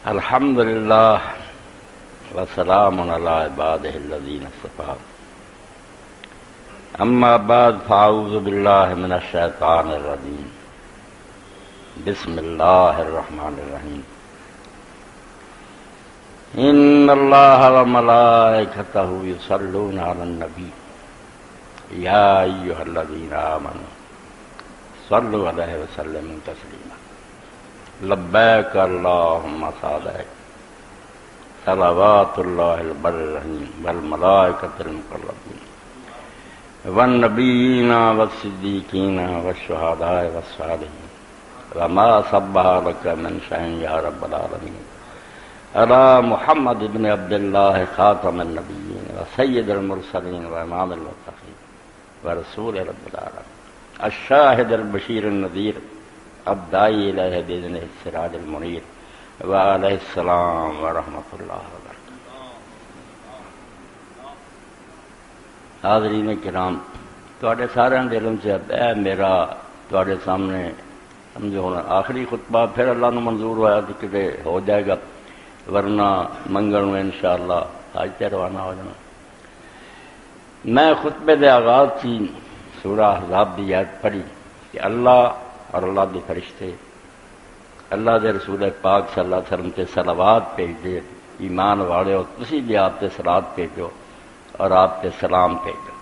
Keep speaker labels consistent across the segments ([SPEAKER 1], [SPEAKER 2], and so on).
[SPEAKER 1] الحمد للہ وسلام علی عبادہ الذین اصطفیٰ اما بعد فاعوذ باللہ من الشیطان الرجیم بسم اللہ الرحمن الرحیم ان اللہ وملائکتہ یصلون علی النبی یا ایھا الذین آمنوا صلوا علیہ وسلموا تسلیما لبیک اللہم صادق صلوات اللہ البر الرحیم والملائکۃ المقربین والنبیین والصدیقین والشہداء والصالحین وما صبح لک من شیء یا رب العالمین علی محمد بن عبداللہ خاتم النبیین وسید المرسلین وامام المتقین ورسول رب العالمین الشاہد البشیر النذیر الداعی الیہ باذنہ السراج المنیر وعلیہ السلام ورحمۃ اللہ وبرکاتہ۔ حاضرین کرام، تواڈے سارے دلوں سے اے میرا تواڈے سامنے سمجھو ہن آخری خطبہ، پھر اللہ نو منظور ہوا تو کتے ہو جائے گا، ورنہ منگل میں انشاءاللہ حج تے روانہ ہو جانا۔ میں خطبے دے آغاز کی سورہ احزاب دی آیت پڑھی کہ اللہ اور اللہ کے فرشتے اللہ کے رسول پاک صلی اللہ علیہ وسلم تے صلوات بھیج دے، ایمان والے ہو تسی بھی آپ تے صلوات بھیجو اور آپ تے سلام بھیجو۔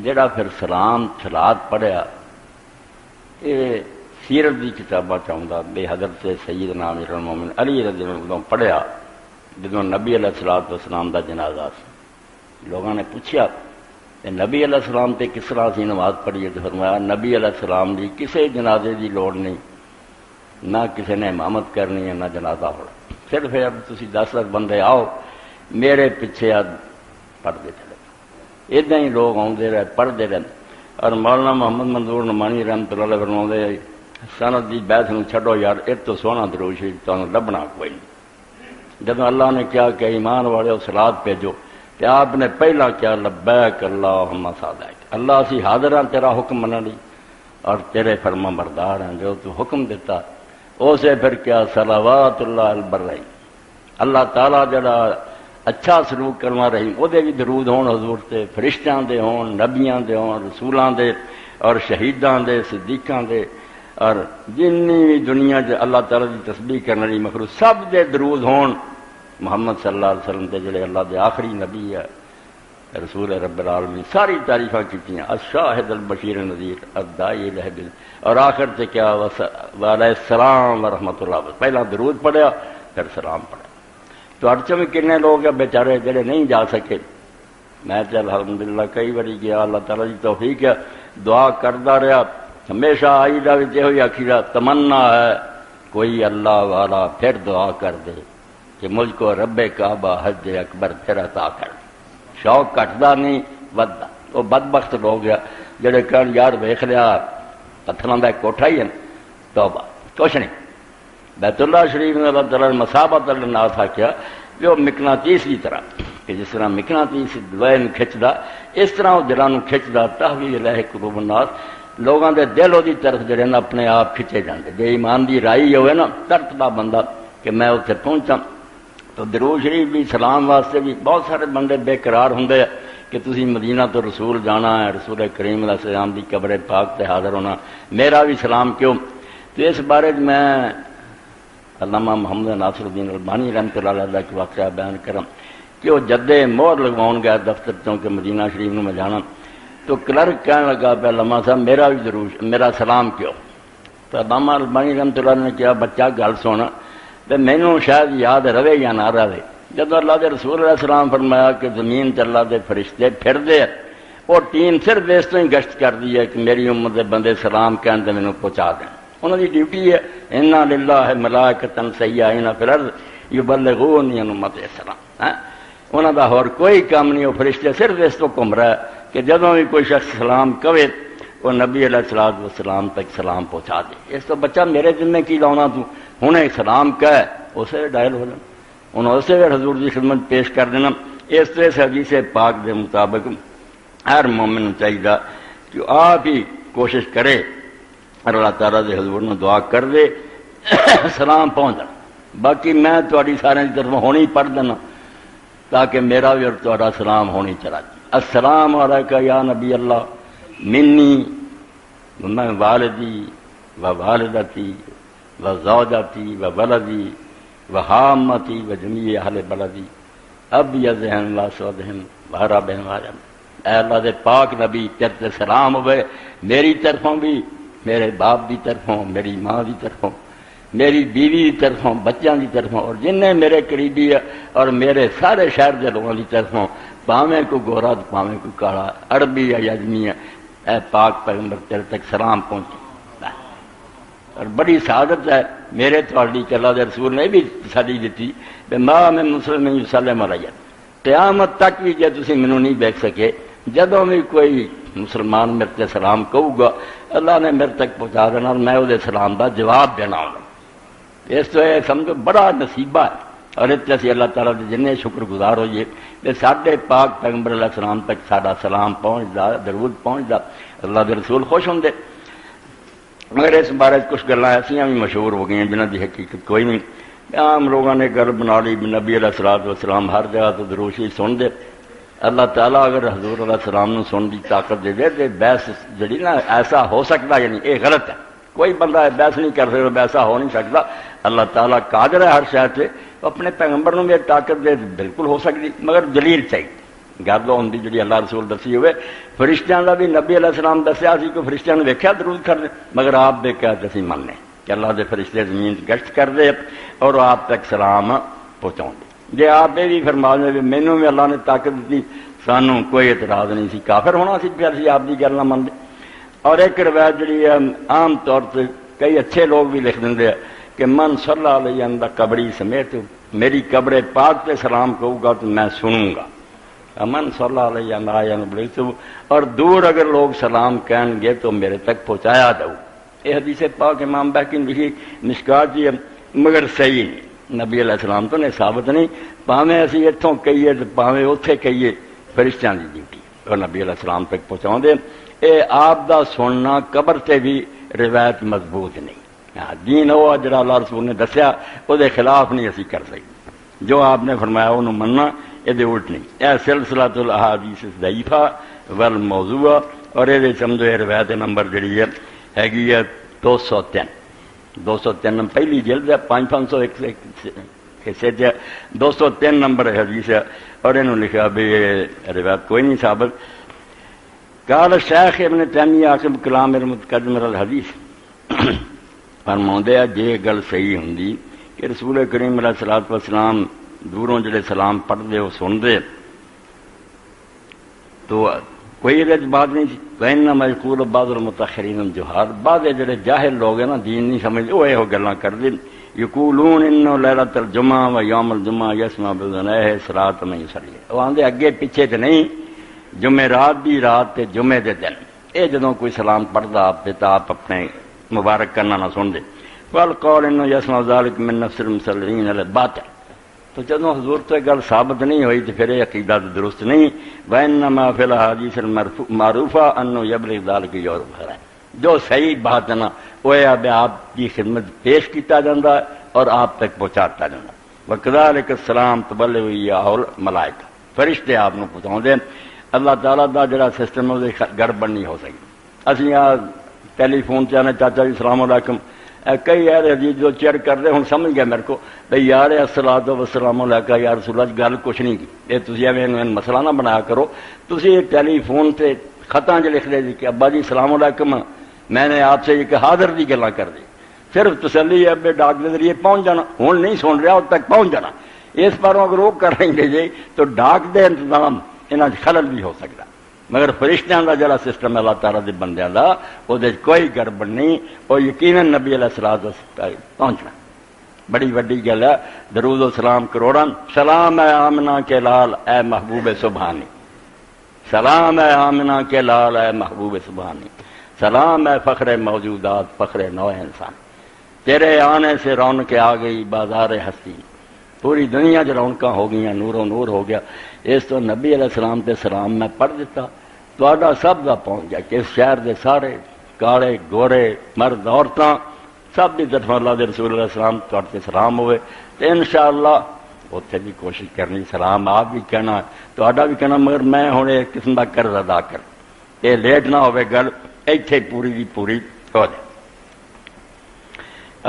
[SPEAKER 1] جڑا پھر سلام صلوات پڑھیا یہ سیرت دی کتاباں چاہتا بے حضرت سیدنا امیر المومنین علی رضی اللہ عنہ پڑھیا جدوں نبی علیہ الصلوۃ والسلام دا جنازہ سی، لوگوں نے پوچھا نبی علیہ السلام تے کس طرح سی نماز پڑھیے، تو فرمایا نبی علیہ السلام دی کسے جنازے دی لوڑ نہیں، نہ کسی نے امامت کرنی ہے نہ جنازہ ہونا، صرف اب تسی 10 بندے آؤ میرے پیچھے پڑھتے چلے۔ ادھا ہی لوگ آتے رہے پڑھتے رہے، اور مولانا محمد منظور نعمانی رحمۃ اللہ علیہ فرماتے سند دی بیعت نو چھڈو یار، اس تو سونا درود شریف تمہیں لبنا کوئی نہیں۔ جب اللہ نے کیا کہ ایمان والے صلوات بھیجو، کہ آپ نے پہلا کیا لبیک اللہم صادق، اللہ اسی حاضر ہیں تیرا حکم منع لی اور تیرے فرما بردار ہیں، جو تو حکم دیتا اسے پھر کیا صلوات اللہ البررحیم، اللہ تعالیٰ جڑا اچھا سلوک کرنا رہی وہ دے بھی درود ہون حضور تے، فرشتیاں دے ہون، نبیاں دے ہون، رسولاں دے اور شہیداں دے، صدیقاں دے، اور جنی بھی دنیا جو اللہ تعالیٰ دی تسبیح کرنے والی مخلوق سب دے درود ہون محمد صلی اللہ علیہ وسلم تے جڑے اللہ دے آخری نبی ہے، رسول رب العالمین، ساری تعریفاں کیتیاں، الشاہد البشیر النذیر الداعی الیہ باذنہ، اور آخر تے کیا وعلیہ السلام ورحمۃ اللہ، پہلا درود پڑھیا پھر سلام پڑھیا۔ تو اڑچ میں کنے لوگ ہیں بیچارے جڑے نہیں جا سکے، میں تے الحمدللہ کئی باری گیا، اللہ تعالیٰ دی توفیق ہے، دعا کردا رہا، ہمیشہ آئی دا وچ ہوئی آخیرا تمنا ہے کوئی اللہ والا پھر دعا کر دے کہ مجھ کو رب کعبہ حج اکبر پھر عطا کر دے۔ شوق کٹدا نہیں وددا۔ وہ بدبخت لوگ گیا جڑے کہن یار ویکھ لیا پتھراں دا کوٹھا ہی ہے، توبہ کچھ نہیں۔ بیت اللہ شریف نے اللہ تعالیٰ نے مسابت الناس آکھیا جو مقناطیس کی طرح، کہ جس طرح مقناطیس دوائے نو کھچدا اس طرح وہ دلاں نو کھچدا، تحوی الیہ قلوب الناس، لوگاں دے دل دی طرف جڑے نا اپنے آپ کھچے جاندے۔ جے ایمان دی رائی ہوئے نا ترتدا بندہ کہ میں اتنے پہنچاں، تو درود شریف بھی سلام واسطے بھی بہت سارے بندے بے قرار ہوندے کہ تسی مدینہ تو رسول جانا ہے، رسول کریم علیہ السلام دی قبر پاک تے حاضر ہونا، میرا بھی سلام کیوں؟ تو اس بارے میں علامہ محمد ناصر الدین البانی رحمۃ اللہ علیہ کا واقعہ بیان کرم کہ وہ جدے مہر لگواؤن گیا دفتر چوں کہ مدینہ شریف میں جانا، تو کلرک کہنے لگا پہ علامہ صاحب میرا بھی درود میرا سلام کیوں؟ تو علامہ البانی رحمۃ اللہ نے کیا بچہ گل سونا تو مینوں شاید یاد رہے یا نہ رہے، جب اللہ کے رسول علیہ السلام فرمایا کہ زمین تے اللہ دے فرشتے پھر دے، وہ ٹیم صرف اس تو ہی گشت کر دی ہے کہ میری امت دے بندے سلام کہن تے مینوں پہنچا دیں، انہوں دی ڈیوٹی ہے انا للہ ملائکۃ سیاحین فی الارض یبلغون عن امت السلام، انہوں دا اور کوئی کام نہیں، وہ فرشتے صرف اس تو گھوم رہا ہے کہ جدوں بھی کوئی شخص سلام کہے وہ نبی علیہ الصلوۃ والسلام تک سلام پہنچا دے۔ اس تو بچہ میرے ذمہ کی لاؤنا تو ہوں سلام کہے اسے ڈائل ہو جانا، انہوں اسے حضور کی خدمت پیش کر دینا۔ اس طرح سے حدیث پاک دے مطابق ہر مومن چاہیے کہ آپ ہی کوشش کرے اور اللہ تعالیٰ دے حضور نے دعا کر دے سلام پہنچ جانا. باقی میں تھوڑی سارے کی طرف ہونی پڑھ دینا تاکہ میرا بھی اور تھوڑا سلام ہونی چلا جائے. السلام علیکہ یا نبی اللہ منی میں والدی و والدتی و زوجتی و ولدی و حامتی و جمیع اہل بلدی اب یذہن و سودہن وارا بہن واجن. اے اللہ دے پاک نبی تیرے سلام ہوئے میری طرفوں بھی، میرے باپ دی طرفوں، میری ماں دی طرفوں، میری بیوی دی طرفوں، بچیاں دی طرفوں، اور جن نے میرے قریبی اور میرے سارے شہر دے لوگوں دی طرفوں، پاویں کو گورا تو پاویں کو کالا، عربی یا یزمی ہے، اے پاک پیغمبر تیرے تک سلام پہنچے. اور بڑی سعادت ہے میرے تھوڑی کہ اللہ دے رسول نے بھی تسلی دیتی کہ ما من مسلم یسلم علیہ، قیامت تک بھی جے تسی مینوں نہیں دیکھ سکے، جدوں بھی کوئی مسلمان میرے تے سلام کہو گا اللہ نے میرے تک پہنچا دینا اور میں وہ سلام دا جواب دینا ہوگا. اس تو یہ سمجھو بڑا نصیبہ ہے. اور اس سے اللہ تعالیٰ کے جن شکر گزار ہوئیے کہ ساڈے پاک پیغمبر علیہ السلام تک ساڈا سلام پہنچتا، درود پہنچتا، اللہ کے رسول خوش ہوندے. مگر اس بارے کچھ گلاں ایسیاں بھی مشہور ہو گئی ہیں جنہاں دی حقیقت کوئی نہیں. عام لوگوں نے گل بنا لی نبی علیہ السلام ہر جگہ تو دروشی سن دے. اللہ تعالیٰ اگر حضور علیہ السلام نے سن دی طاقت دے دے تو بحث جڑی نا ایسا ہو سکتا یعنی یہ غلط ہے. کوئی بندہ بحث نہیں کر سکتا، ایسا ہو نہیں سکتا. اللہ تعالیٰ قادر ہے ہر شے تے، اپنے پیغمبر نے بھی طاقت دے بالکل ہو سکتی، مگر دلیل چاہیے. گل ہوں جی اللہ رسول دسی ہوئے. فرشتیاں کا بھی نبی علیہ السلام دسیا سی کہ فرشتیاں نے ویکھیا درود کرنے، مگر آپ دے کیا اسی مننے کہ اللہ دے فرشتے زمین گشت کر دے اور آپ تک سلام پہنچاؤ. جی آپ یہ بھی فرما دیں کہ مینوں بھی اللہ نے طاقت دی، سانوں کوئی اعتراض نہیں سی، کافر ہونا سی پھر سی آپ کی گل نہ منتے. اور ایک روایت جڑی ہے عام طور سے کئی اچھے لوگ بھی لکھ دیں کہ من صلی علیہ اندہ قبری سمیت، میری قبر پاک پہ سلام کہوں گا تو میں سنوں گا. من صلی علیہ اندہ، اور دور اگر لوگ سلام کہیں گے تو میرے تک پہنچایا دو. یہ حدیث پاک امام بہقی نے لکھی مشکات جی، مگر صحیح نہیں. نبی علیہ السلام تو نے ثابت نہیں، پاویں اسی اتوں کہیے تو پاویں اوتھے کہیے، فرشتیاں دی ڈیوٹی اور نبی علیہ السلام تک پہنچاؤ دے. اے آپ دا سننا قبر سے بھی روایت مضبوط نہیں. دین وہ جڑا اللہ رسول نے دسیا وہ دے خلاف نہیں اسی کر سکتے. جو آپ نے فرمایا انہوں مننا، یہ الٹ نہیں. اے سلسلۃ الاحادیث ضعیفہ والموضوع، اور یہ سمجھو یہ روایت نمبر جڑی ہے 203 پہلی جلد ہے 501 حصے 203 نمبر حدیث ہے. اور انہوں نے لکھا بھی یہ روایت کوئی نہیں ثابت. قال شیخ ابن تیمیہ عاقب کلام المتقدم الحدیث فرماؤندے ہے جے گل صحیح ہوندی کہ رسول کریم علیہ الصلوۃ والسلام دوروں جڑے سلام پڑھتے وہ سنتے تو کوئی یہ بات نہیں سی. وَإِنَّمَا يَقُولُ بَعْضُ الْمُتَأَخِّرِينَ الْجُهَالُ، بعض جڑے جاہل لوگ ہیں نا دین نہیں سمجھتے وہ یہ گلاں کرتے. یقولون انه ليلۃ الجمعہ و یوم الجمعہ یسمع بأذنیہ صلاۃ من یصلی. وہ آندے اگے پیچھے تے نہیں، جمعرات دی رات تے جمعے دے دن اے جدوں کوئی سلام پڑھدا آپ تے آپ اپنے مبارک کرنا نہ سن دے. والقول انه يسمع ذلك من نفس المصلين الباطل. تو جدوں حضور تو گل ثابت نہیں ہوئی تو پھر یہ عقیدہ درست نہیں. وانما فی الاحادیث المعروفہ انه يبلغ ذلك یورب ہے. جو صحیح بات ہے نا وہ اب آپ کی خدمت پیش کیتا جاتا ہے اور آپ تک پہنچاتا جاتا. وکذالک السلام تبلغ اور ملائکہ، فرشتے آپ کو پہنچاؤ دیں. اللہ تعالیٰ دا جڑا سسٹم ہے وہ گڑبڑ نہیں ہو سکی. اسی ٹیلی فون سے آنے چاچا جی السلام علیکم، کئی ایسے عزیز جو چیئر کر رہے ہوں سمجھ گیا میرے کو بھائی یار الصلاۃ والسلام علیکہ یا رسول اللہ گل کچھ نہیں کی. یہ تھی ایویں مسئلہ نہ بنایا کرو. تھی ٹیلی فون سے خطاں جو لکھ دے جی کہ ابا جی السلام علیکم، میں نے آپ سے یہ کہ حاضر دی گلاں کر دی. صرف تسلی ہے بے ڈاک کے ذریعے پہنچ جانا، ہوں نہیں سن رہا اب تک پہنچ جانا. اس پاروں اگر وہ کر رہیں گے جی تو ڈاک دے انتظام انہاں خلل بھی ہو سکتا. مگر فرشتیاں دا جڑا سسٹم ہے اللہ تعالیٰ دے بندیاں دا وہ کوئی گڑبڑ نہیں. وہ یقیناً نبی علیہ الصلوۃ والسلام پہنچنا بڑی وڈی گل ہے. درود و سلام کروڑاں. سلام ہے آمنہ کے لال اے محبوب سبحانی، سلام ہے آمنہ کے لال اے محبوب سبحانی، سلام ہے فخر موجودات فخر نو انسان. تیرے آنے سے رونق آ گئی بازار ہستی، پوری دنیا جو رونقاں ہو گئی، نور و نور ہو گیا. اس تو نبی علیہ السلام تے سلام میں پڑھ دیتا تہاڈا سب دا پہنچ گیا کہ اس شہر دے سارے کالے گورے مرد عورتاں سب کی طرف اللہ دے رسول علیہ السلام تے سلام ہوئے تو انشاءاللہ اتنے بھی کوشش کرنی سلام آپ بھی کہنا تا بھی کہنا، مگر میں ہوں ایک قسم کا قرض ادا کر یہ لیٹ نہ ہوئے گل ایتھے پوری دی پوری ہو جائے۔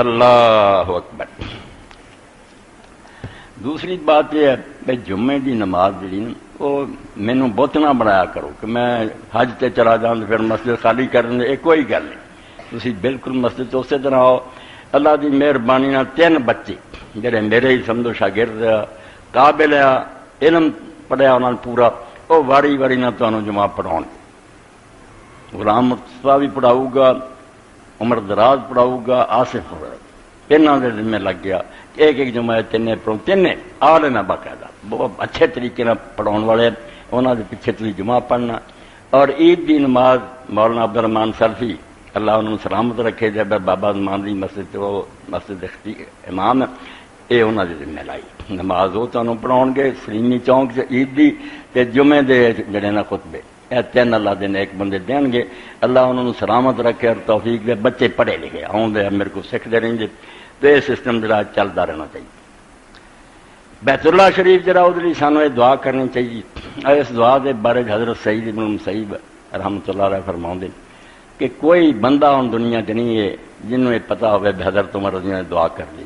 [SPEAKER 1] اللہ اکبر۔ دوسری بات یہ ہے کہ جمعے دی نماز جی وہ مینوں بت نہ بنایا کرو کہ میں حج تے چلا جاؤں پھر مسجد خالی کر دیں، یہ کوئی گل نہیں، تسی بالکل مسجد تو اسی طرح آؤ۔ اللہ دی مہربانی نال 3 بچے جڑے میرے ہی سمجھو شاگرد قابل ہے، علم پڑھیا انہوں نے پورا، وہ واری واری نہ تمہیں جمعہ پڑھاؤ گے۔ غلام مصطفیٰ بھی پڑھاؤ گا، عمر دراز پڑھاؤ گا، آصف انہوں نے ذمہ لگ گیا کہ ایک جمعہ تین پڑھو، تین عالم ہے باقاعدہ، بہت اچھے طریقے سے پڑھاؤ والے، انہوں کے پیچھے تھی جمعہ پڑھنا۔ اور عید دی نماز مولانا عبد الرحمان سلفی اللہ انہوں نے سلامت رکھے، جب بابا زمان دی مسجد وہ مسجد امام یہ انہوں نے ذمہ لائی نماز، وہ تمہیں پڑھاؤ گے سلیمی چوک سے عید دی تے جمعے دے جڑے نا خطبے، یہ 3 اللہ دے نیک بندے دین گے، اللہ انہوں نے سلامت رکھے اور توفیق دے، بچے پڑھے لکھے آؤں دے میرے کو سکھتے رہیں گے، تو یہ سسٹم جڑا چلتا رہنا چاہیے۔ بیت اللہ شریف جڑا وہ سانوں یہ دعا کرنی چاہیے، اس دعا دے بارے حضرت سعید بن مسیب رحمۃ اللہ علیہ فرماؤں دے کہ کوئی بندہ ان دنیا چ نہیں ہے جنہوں یہ پتا ہوئے کہ حضرت عمر رضی اللہ عنہ نے دعا کر لی،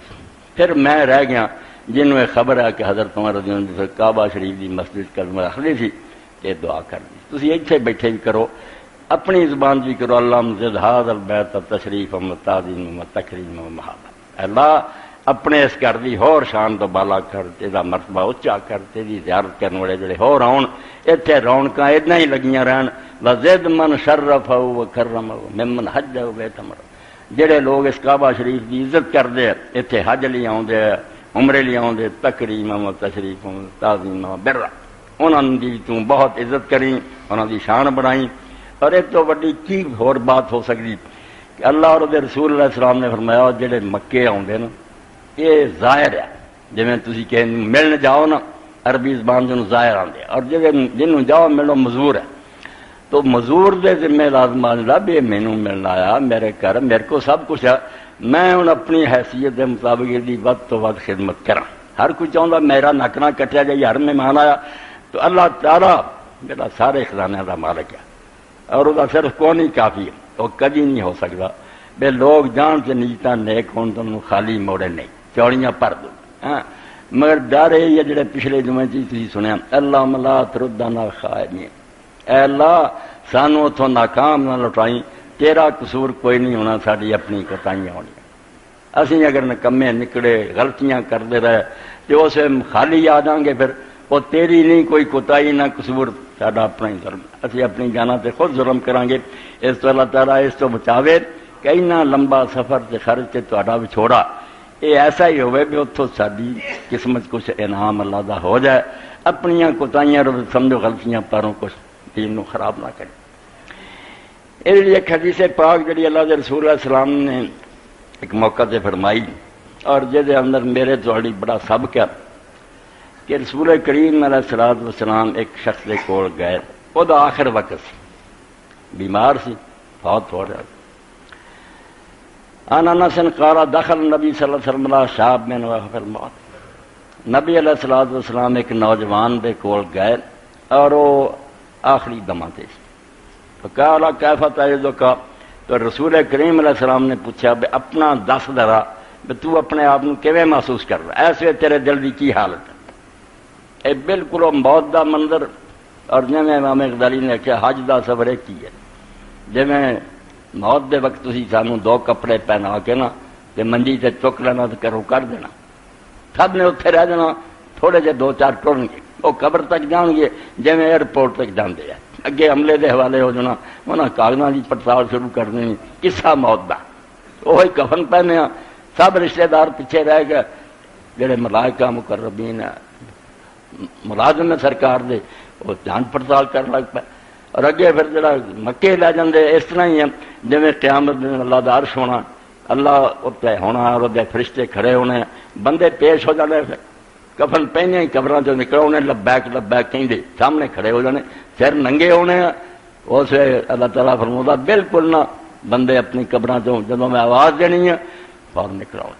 [SPEAKER 1] پھر میں رہ گیا جنہوں یہ خبر ہے کہ حضرت عمر رضی اللہ عنہ کعبہ شریف کی مسجد قدم رکھ لی سی، یہ دعا کر لی۔ تسی اتنے بیٹھے بھی کرو، اپنی زبان بھی کرو، اللہم زد ھذا البیت تشریفا و تعظیما و تکریما و محبت، اللہ اپنے اس گھر دی ہور شان تو بالا کر، تیرا مرتبہ اچا کر، تیری زیارت کرنے والے جڑے ہور آؤن، اتنے رونقاں اتنا ہی لگیاں رہن، وزد من شرفہ و کرمہ ممن حج بیت عمر، جڑے لوگ اس کعبہ شریف کی عزت کرتے ہیں اتنے حج لی آؤندے عمرے لی آؤندے، تکریما و تشریفا و تعظیما و برا، انہوں دی تو بہت عزت کری، انہوں دی شان بڑھائی۔ اور ایک تو وڈی کی ہور بات ہو سکتی کہ اللہ اور رسول علیہ السلام نے فرمایا جڑے مکے آؤندے نا یہ ظاہر ہے، جی تھی کہ ملن جاؤ نا عربی زبان جنہوں ظاہر آتے، اور جنہوں جاؤ ملو مزور ہے، تو مزور دے ذمہ لازمان رب یہ مینوں ملنا آیا میرے گھر، میرے کو سب کچھ ہے، میں ہوں اپنی حیثیت کے مطابق یہ ود تو ود خدمت کرا۔ ہر کوئی چاہتا میرا نک نہ کٹیا جائے، ہر مہمان آیا تو اللہ تعالیٰ میرا سارے خزانے کا مالک ہے، اور وہ صرف کون ہی کافی ہے، وہ کبھی نہیں ہو سکتا بے لوگ جان سے نیتا نیک ہون تو خالی موڑے نہیں چوڑیاں پر دو، ہاں مگر ڈر یہ جڑے پچھلے جمعے تھی سنیا، اللہ ملا تردنا خائبین، اے اللہ سانو اتوں ناکام نہ لٹائی، تیرا قصور کوئی نہیں ہونا، ساری اپنی کوتاہیاں ہونی، اسی اگر نکمے نکڑے غلطیاں کرتے رہے تو اسے خالی آ جائیں گے، پھر وہ تیری نہیں کوئی کوتاہی نہ قصور، ساڈا اپنا ہی ظلم، اسی اپنی جانا تے خود ظلم کریں گے۔ اس تو اللہ تعالیٰ اس تو بچاوے کہ اتنا لمبا سفر تے خرچ تے تہاڈا وچھوڑا یہ ایسا ہی ہوئے بھی اتوں ساری قسمت کچھ انعام اللہ دا ہو جائے، اپنیاں کوتاہیاں سمجھو غلطیاں پروں کچھ دین نو خراب نہ کرے۔ اس لیے ایک حدیث پاک جڑی اللہ دے رسول علیہ السلام نے ایک موقع سے فرمائی، اور جہد اندر میرے تھوڑی بڑا سبق ہے کہ رسول کریم علیہ الصلوۃ والسلام ایک شخص کے کول گئے، وہ آخر وقت سی، بیمار سی، فوت ہو رہا، ان انس قال دخل نبی صلی اللہ علیہ وسلم علی شاب من وهو الموت، نبی علیہ الصلوۃ والسلام ایک نوجوان دے کول گئے اور وہ آخری دماں تے سی، فقال کیف تجدک، تو رسول کریم علیہ السلام نے پوچھا بے اپنا دس ذرا بے تو اپنے آپ کو کیویں محسوس کر رہا، ایسے تیرے دل دی کی حالت ہے؟ اے بالکل موت دا منظر، اور جویں امام غزالی نے کہا حج دا سفر کی ہے، جویں موت دے وقت تسی سانوں 2 کپڑے پہنا کے نا تے منجی تے چک لینا تے کرو کر دینا، سب نے اتنے رہ جانا، تھوڑے جے 2-4 ٹرن گے وہ قبر تک جان گے، جویں ایئرپورٹ تک جاندے ہیں، اگے عملے دے حوالے ہو جانا، انہاں کاغذاں دی پڑتال شروع کر دینی، قصہ موت دا، وہی کفن پہنے سب رشتہ دار پیچھے رہ گئے، جڑے ملائکہ مقربین ملازم سرکار دے وہ جان پڑتال کر لگ پے، اور اگے پھر جڑا مکے لے جاندے اس طرح ہی ہے جویں قیامت دن اللہ دا عرش ہونا، اللہ اتنے ہونا اور وہ فرشتے کھڑے ہونے، بندے پیش ہو جانے، کفن پہنے ہی قبراں چوں نکل ہونے، لبیک لبیک کہندے سامنے کھڑے ہو جانے، سر ننگے ہونے، اسے اللہ تعالیٰ فرماتا بالکل نہ بندے اپنی قبراں چوں جدوں میں آواز دینی ہے فوراً نکل آؤ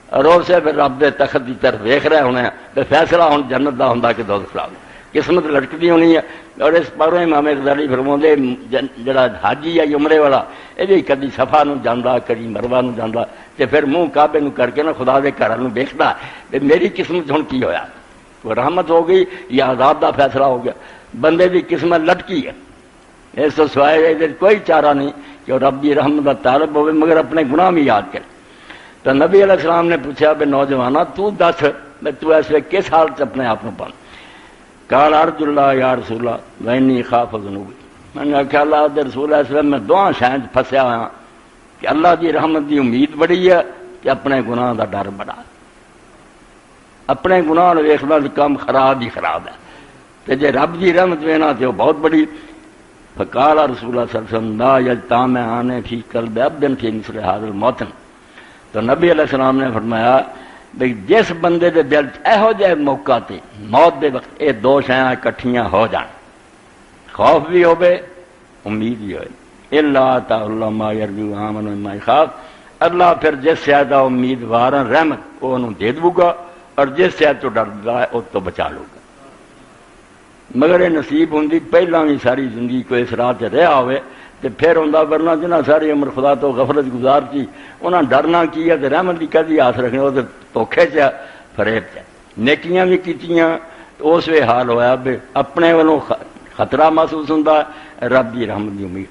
[SPEAKER 1] اور اسے پھر رب دے تخت کی طرف ویخ رہے ہونے تو فیصلہ ہوں جنت کا ہوں کہ دوزخ دا قسمت لٹکتی ہونی ہے. اور اس پروں امام غزالی فرماؤندے جڑا حاجی ہے عمرے والا یہ بھی کدی صفا نو جاندا کدی مروا نو جاندا تے پھر منہ کعبے نو کر کے نا خدا دے گھر نو ویکھدا تے میری قسمت ہن کی ہویا وہ رحمت ہو گئی یا عذاب دا فیصلہ ہو گیا. بندے دی قسمت لٹکی ہے اس تو سوائے کوئی چارہ نہیں کہ رب دی رحمت دا طالب ہوئے مگر اپنے گناہ بھی یاد کرے. تو نبی علیہ السلام نے پوچھا بے نوجوانا تو دس میں تو ایسے کس حالت اپنے آپ کو پاؤں. قال ارجو اللہ یا رسول اللہ وانی خاف ذنوبی. میں نے کہا اللہ دے رسول اللہ وسلم میں دعا شاید پھنسیا ہوا کہ اللہ دی رحمت دی امید بڑی ہے کہ اپنے گناہ دا ڈر بڑا. اپنے گناہ نو ویکھنا کام خراب ہی خراب ہے تے جے رب دی رحمت وینا تے وہ بہت بڑی. فقال رسول اللہ صلی اللہ علیہ وسلم لا یجتام آنے فی قلب عبد فی مثل هذا الموطن. تو نبی علیہ السلام نے فرمایا بھئی جس بندے دے دل ایہو جہے موقع تے موت دے وقت یہ دو شیاں اکٹھیاں ہو جان خوف بھی ہوئے امید بھی ہوئے الا آتا اللہ ما یرجو آمن ما یخاف. اللہ پھر جس شاید امیدوار رحمت وہ انہوں دے دوں گا اور جس شاید تو ڈردا ہے اس تو بچا لوں گا. مگر یہ نصیب ہوں پہلا بھی ساری زندگی کو اس راہ سے رہا ہوئے تو پھر ہوں ورنہ جنہ ساری عمر خدا تو غفلت گزار کی انہاں ڈرنا کی ہے تو رحمت کی کدی آس رکھنے وہ تو دھوکھے چ فریب چ نیکیاں بھی کیتیاں تو اس وے حال ہویا بے اپنے والوں خطرہ محسوس ہوتا ہے رب کی رحمت کی امید.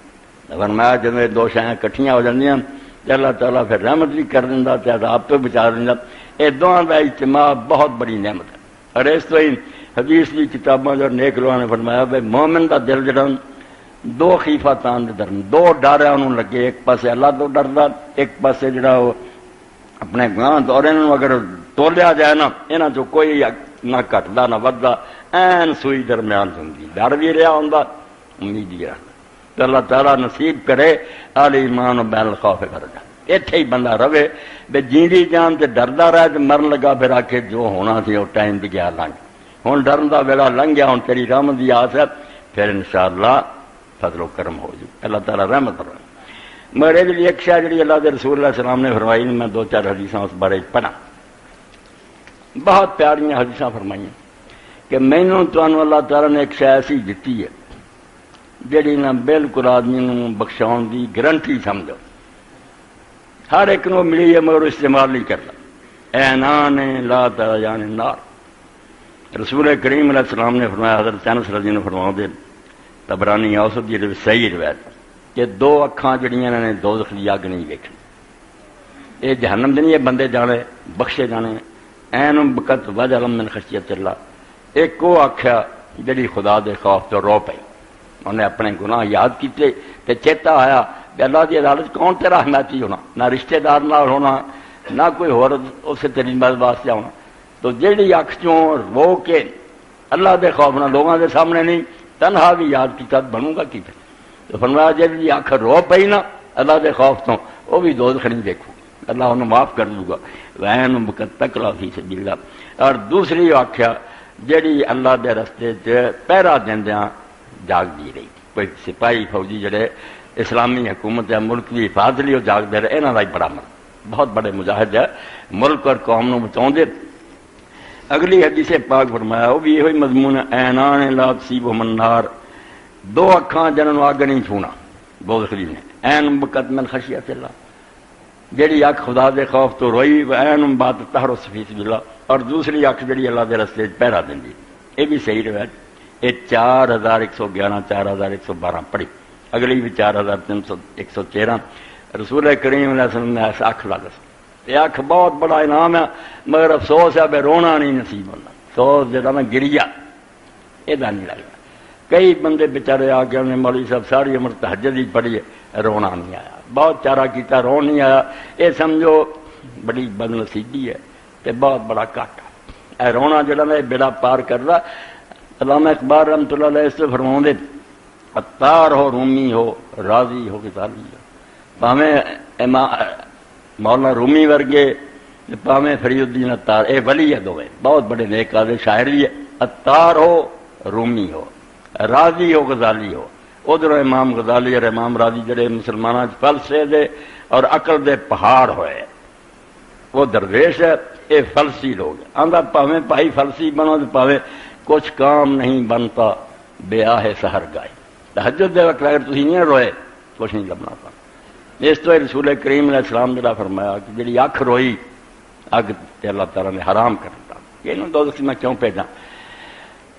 [SPEAKER 1] فرمایا جب دو شایں کٹھیاں ہو جاندیاں تے اللہ تعالیٰ پھر رحمت بھی کر دیندا تے عذاب تو بچا دیندا. یہ دونوں کا اجتماع بہت بڑی نعمت ہے. اور اس تو ہی حدیث کی کتاباں جو نیک لوگوں نے فرمایا بھائی مومن دا دل جڑا دو خیفتان دے درن دو ڈر انہوں لگے ایک پاسے اللہ تو ڈردا ایک پاسے جڑا وہ اپنے گناہ تو اور انہوں اگر تولیا جائے نا انہاں جو کوئی نہ گھٹدا نہ وددا این سوئی درمیان ہوندی ڈر بھی رہا ہوندا امید بھی رہا. تو اللہ تعالیٰ نصیب کرے اہل ایمان و بین الخوف فرجا ایتھے ہی بندہ رہے بے جیندی جان تے ڈردا رہے تے مرن لگا پھر آکھے جو ہونا سی وہ ٹائم بھی گیا لنگ ہن ڈرن دا ویلا لنگ گیا ہن تیری رحمت دی آس ہے پھر انشاءاللہ فضل و کرم ہو جائے اللہ تعالیٰ رحمت فرمائے. میرے لیے ایک شاہ جڑی اللہ کے رسول اللہ علیہ السلام نے فرمائی میں دو چار حدیثاں اس بارے پڑھا بہت پیاریاں حدیثاں فرمائیں کہ مینوں تانوں اللہ تعالیٰ نے ایک شاہ ایسی دیتی ہے جڑی نہ بالکل آدمی نوں بخشاؤن دی گارنٹی سمجھو ہر ایک نو ملی ہے مگر استعمال نہیں کرتا. اینان لا ترجان النار. رسول کریم علیہ السلام نے فرمایا حضرت انس رضی اللہ عنہ فرماتے طبرانی اوسط یہ صحیح روایت کہ دو اکھاں جڑیاں نے دوزخ دی اگ نہیں ویکھنی یہ جہنم دے نہیں یہ بندے جانے بخشے جانے این بکت وجل من خشیت اللہ. ایک وہ آکھیا جڑی خدا دے خوف تو رو پئی انہیں اپنے گناہ یاد کیتے تے چیتا آیا کہ اللہ دی عدالت کون تیرا حمایتی ہونا نہ رشتہ دار نال ہونا نہ کوئی ہور اسے تیری مدد واسطے ہونا. تو جیڑی اکھ چوں رو کے اللہ دے خوف نہ لوگوں دے سامنے نہیں تنہا بھی یاد کیتا بنوں گا کی. تو فرمایا جی اکھ رو پئی نا اللہ دے خوف تو وہ بھی دوزخ نہیں دیکھو اللہ انہوں معاف کر دوں گا وین بکت تکلا فی سبیل اللہ. اور دوسری آکھیا جیڑی اللہ دے رستے پہرا دیندیاں جاگ دی رہی کوئی سپاہی فوجی جڑے اسلامی حکومت یا ملک کی حفاظت لیے جاگ دے رہے انہاں دا بڑا بہت بڑے مجاہد ہے ملک اور قوم نو بچاؤں دے. اگلی حدیث پاک فرمایا وہ بھی یہ مضمون ہے اینان لا تصیبہم النار دو اکھاں جنہوں آگ نہیں چھونا دوزخ دی نے این بکت من خشیت اللہ جیڑی اکھ خدا دے خوف تو روئی و این بات تحرس فی سبیل اللہ اور دوسری اکھ جیڑی اللہ دے رستے پہرا دیندی. یہ بھی صحیح روایت یہ 4111 4112 پڑھی اگلی بھی 4313 رسول کریم علیہ السلام نے ایسا اکھ لا دس. یہ اکھ بہت بڑا انعام ہے مگر افسوس ہے بے رونا نہیں نصیب ہونا. افسوس جہاں میں گریا یہ نہیں لگتا. کئی بندے بیچارے آ کے مولوی صاحب ساری عمر تہجد ہی پڑھی ہے رونا نہیں آیا بہت چارہ کیتا رو نہیں آیا. یہ سمجھو بڑی بد نصیبی ہے تے بہت بڑا کاٹا. اے رونا جڑا میں بیڑا پار کر رہا. علامہ اقبال رحمۃ اللہ علیہ سے فرماؤں دے عطار ہو رومی ہو راضی ہو غزالی ہو پاویں مولانا رومی ورگے پاویں فرید الدین عطار اے ولی ہے دوے بہت بڑے نیک آدھے شاعر بھی ہے. عطار ہو رومی ہو راضی ہو غزالی ہو. ادھر امام غزالی اور امام راضی جڑے مسلمانوں فلسفے دے اور عقل دے پہاڑ ہوئے وہ درویش ہے، یہ فلسی لوگ آندا پاویں بھائی فلسی بنو تو پاوے کچھ کام نہیں بنتا بیاہ سحر گائے، تہجد دے وقت اگر تسی نہیں روئے کچھ نہیں لبنا پا۔ اس تو رسول کریم علیہ السلام نے فرمایا کہ جڑی اکھ روئی اگ تے اللہ تعالیٰ نے حرام کر دتا، یہ دوزخ میں کیوں بھیجاں؟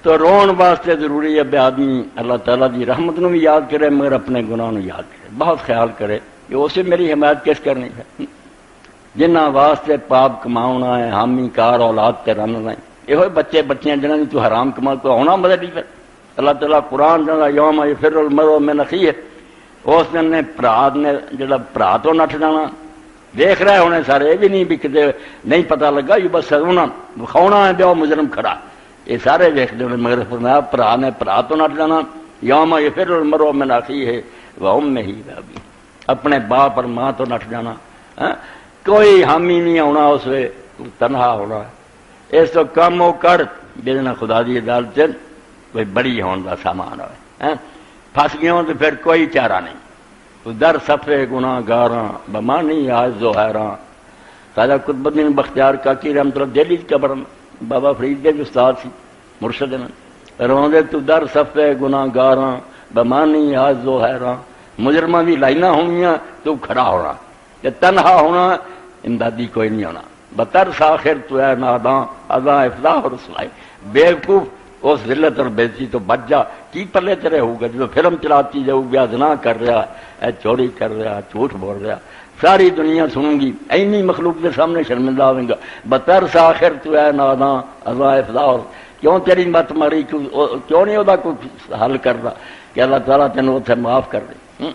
[SPEAKER 1] تو رون واسطے ضروری ہے بے آدمی اللہ تعالیٰ دی رحمت نو بھی یاد کرے مگر اپنے گناہ نو یاد کرے، بہت خیال کرے کہ اسے میری حمایت کس کرنی ہے، جنہ واسطے پاپ کماؤنا ہے حامی کار اولاد تے رننا ہے، یہ بچے بچیاں جنہاں نے تو حرام کما تو ہونا مدد نہیں پھر اللہ تعالیٰ قرآن جانا یوم یفر المرء من اخیہ، اس دن نے برا نے جڑا برا تو نٹ جانا، دیکھ رہے ہونے سارے یہ بھی نہیں بھی کتے نہیں پتہ لگا یہ بس کھاؤنا ہے بیو مجرم کھڑا، یہ سارے دیکھتے ہونے مگر فرمایا برا نے برا تو نٹ جانا، یوم یفر المرء من اخیہ وامہ وابیہ، اپنے باپ اور ماں تو نٹ جانا، کوئی حامی نہیں آنا اس وے تنہا ہونا، اس تو کم وہ کر جہاں خدا دی عدالت سے کوئی بڑی ہون دا سامان ہوئے، پھنس گئے ہوں تو پھر کوئی چارہ نہیں، تو در صفے گناہ گاراں بمانی آج و حیراں، خواجہ قطب الدین بختیار کاکی رحمۃ اللہ دہلی قبر بابا فرید دے جو استاد سی مرشد نے روندے تو در صفے گناہ گاراں بمانی آج و حیراں، مجرمہ بھی لائنہ ہونیاں تو کھڑا ہونا، کہ تنہا ہونا امدادی کوئی نہیں ہونا، بتر ساخر تو اے ناداں اذاں افلاح اور رسوائی، بیوقوف اس ذلت اور بےزتی تو بچ جا، کی پلے تیرے ہوگا جو فلم چلاتی جاؤ گیا زنا کر رہا اے چوری کر رہا جھوٹ بول رہا، ساری دنیا سنوں گی اینی مخلوق کے سامنے شرمندہ ہوئیں گا، بتر ساخر تو اے ناداں اذاں افلاح اور، کیوں تیری مت ماری کیوں نہیں ہوتا کوئی حل کرتا کہ اللہ تعالیٰ تینوں اتنے معاف کر دے،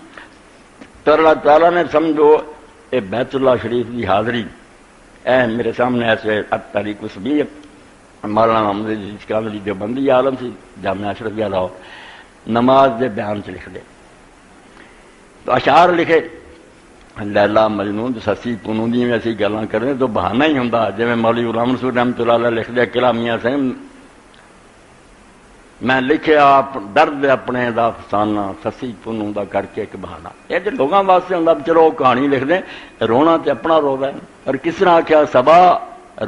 [SPEAKER 1] تو اللہ تعالیٰ نے سمجھو اے بیت اللہ شریف کی حاضری اے میرے سامنے ایسے تاریخ اسبی مولانا محمد اسکاندری دیوبندی عالم سی جامعہ اشرفیہ لاہور نماز دے بیان چ لکھ دے تو اشعار لکھے لیلا مجنون سسی پنودی میں اسی گلاں کریں تو بہانہ ہی ہوندا، جی مولوی غلام رسول رحمۃ اللہ علیہ لکھ دے قلعہ میاں سے میں لکھیا درد اپنے دا فسانہ سسی پنوں دا کر کے ایک بہانہ، یہ جو لوگوں واسطے ہوندا چلو کہانی لکھ دیں، رونا تے اپنا رو ہے، اور کس طرح آخیا صبا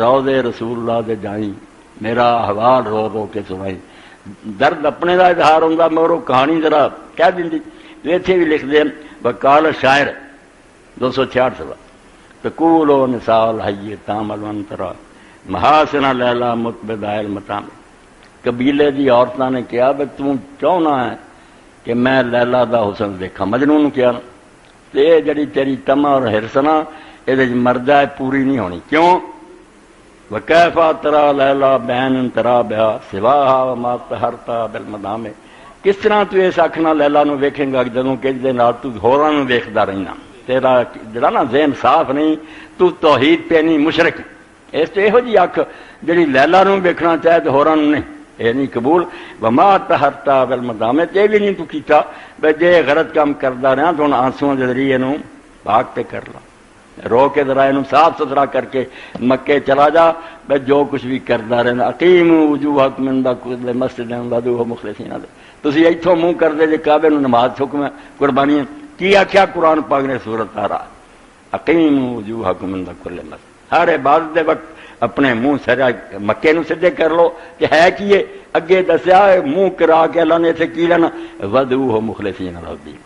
[SPEAKER 1] روضے رسول اللہ دے جائیں میرا حوال رو رو کے سنائی، درد اپنے دا اظہار ہوندا مگر وہ کہانی ذرا کہہ دیندی، ایتھے بھی لکھ دیں وقال شاعر 266 صفحہ تقول و نساء الحی تامل منترا محاسن لیلا متبدائے المطام، قبیلے دی عورتوں نے کہا کہ تم چاہنا ہے کہ میں لیلا دا حسن دیکھا، مجنون کیا یہ جڑی تیری تما اور ہرسنا یہ مرجع پوری نہیں ہونی، کیوں وکیفا ترا لیلا بین ترا بیا سواہا وما طہرتا بالمدام، کس طرح تو اس آکھنا لیلا نو ویکھیں گا جدوں کہ دے نال تو ہوراں نو ویکھدا رہنا، تیرا جڑا نا ذہن صاف نہیں، تو توحید پہ نہیں مشرک، اس تو یہو جی اکھ جڑی لیلا نو ویکھنا چاہے تو ہوراں نو نہیں، یہ نہیں قبول، وما طہرتا بالمدام، یہ بھی نہیں تو کیتا بے جے غلط کام کردا رہا تو آنسواں دے ذریعے نو پاک تے کر لا، رو کے ذرائع نو صاف ستھرا کر کے مکے چلا جا، بے جو کچھ بھی کردا رہنا اقیموا وجوہکم عند کل مسجد وادعوہ مخلصین، تسی ایتھوں منہ کر دے جے کعبے نو نماز حکم ہے قربانی کی آخیا قرآن پاک نے سورۃ آرا اقیموا وجوہکم عند کل مسجد، ہر عبادت دے وقت اپنے منہ سرا مکے نو سدھے کر لو کہ ہے کیے اگے دسیا منہ کرا کے اللہ نے اتنے کی لینا وادعوہ مخلصین لہ الدین،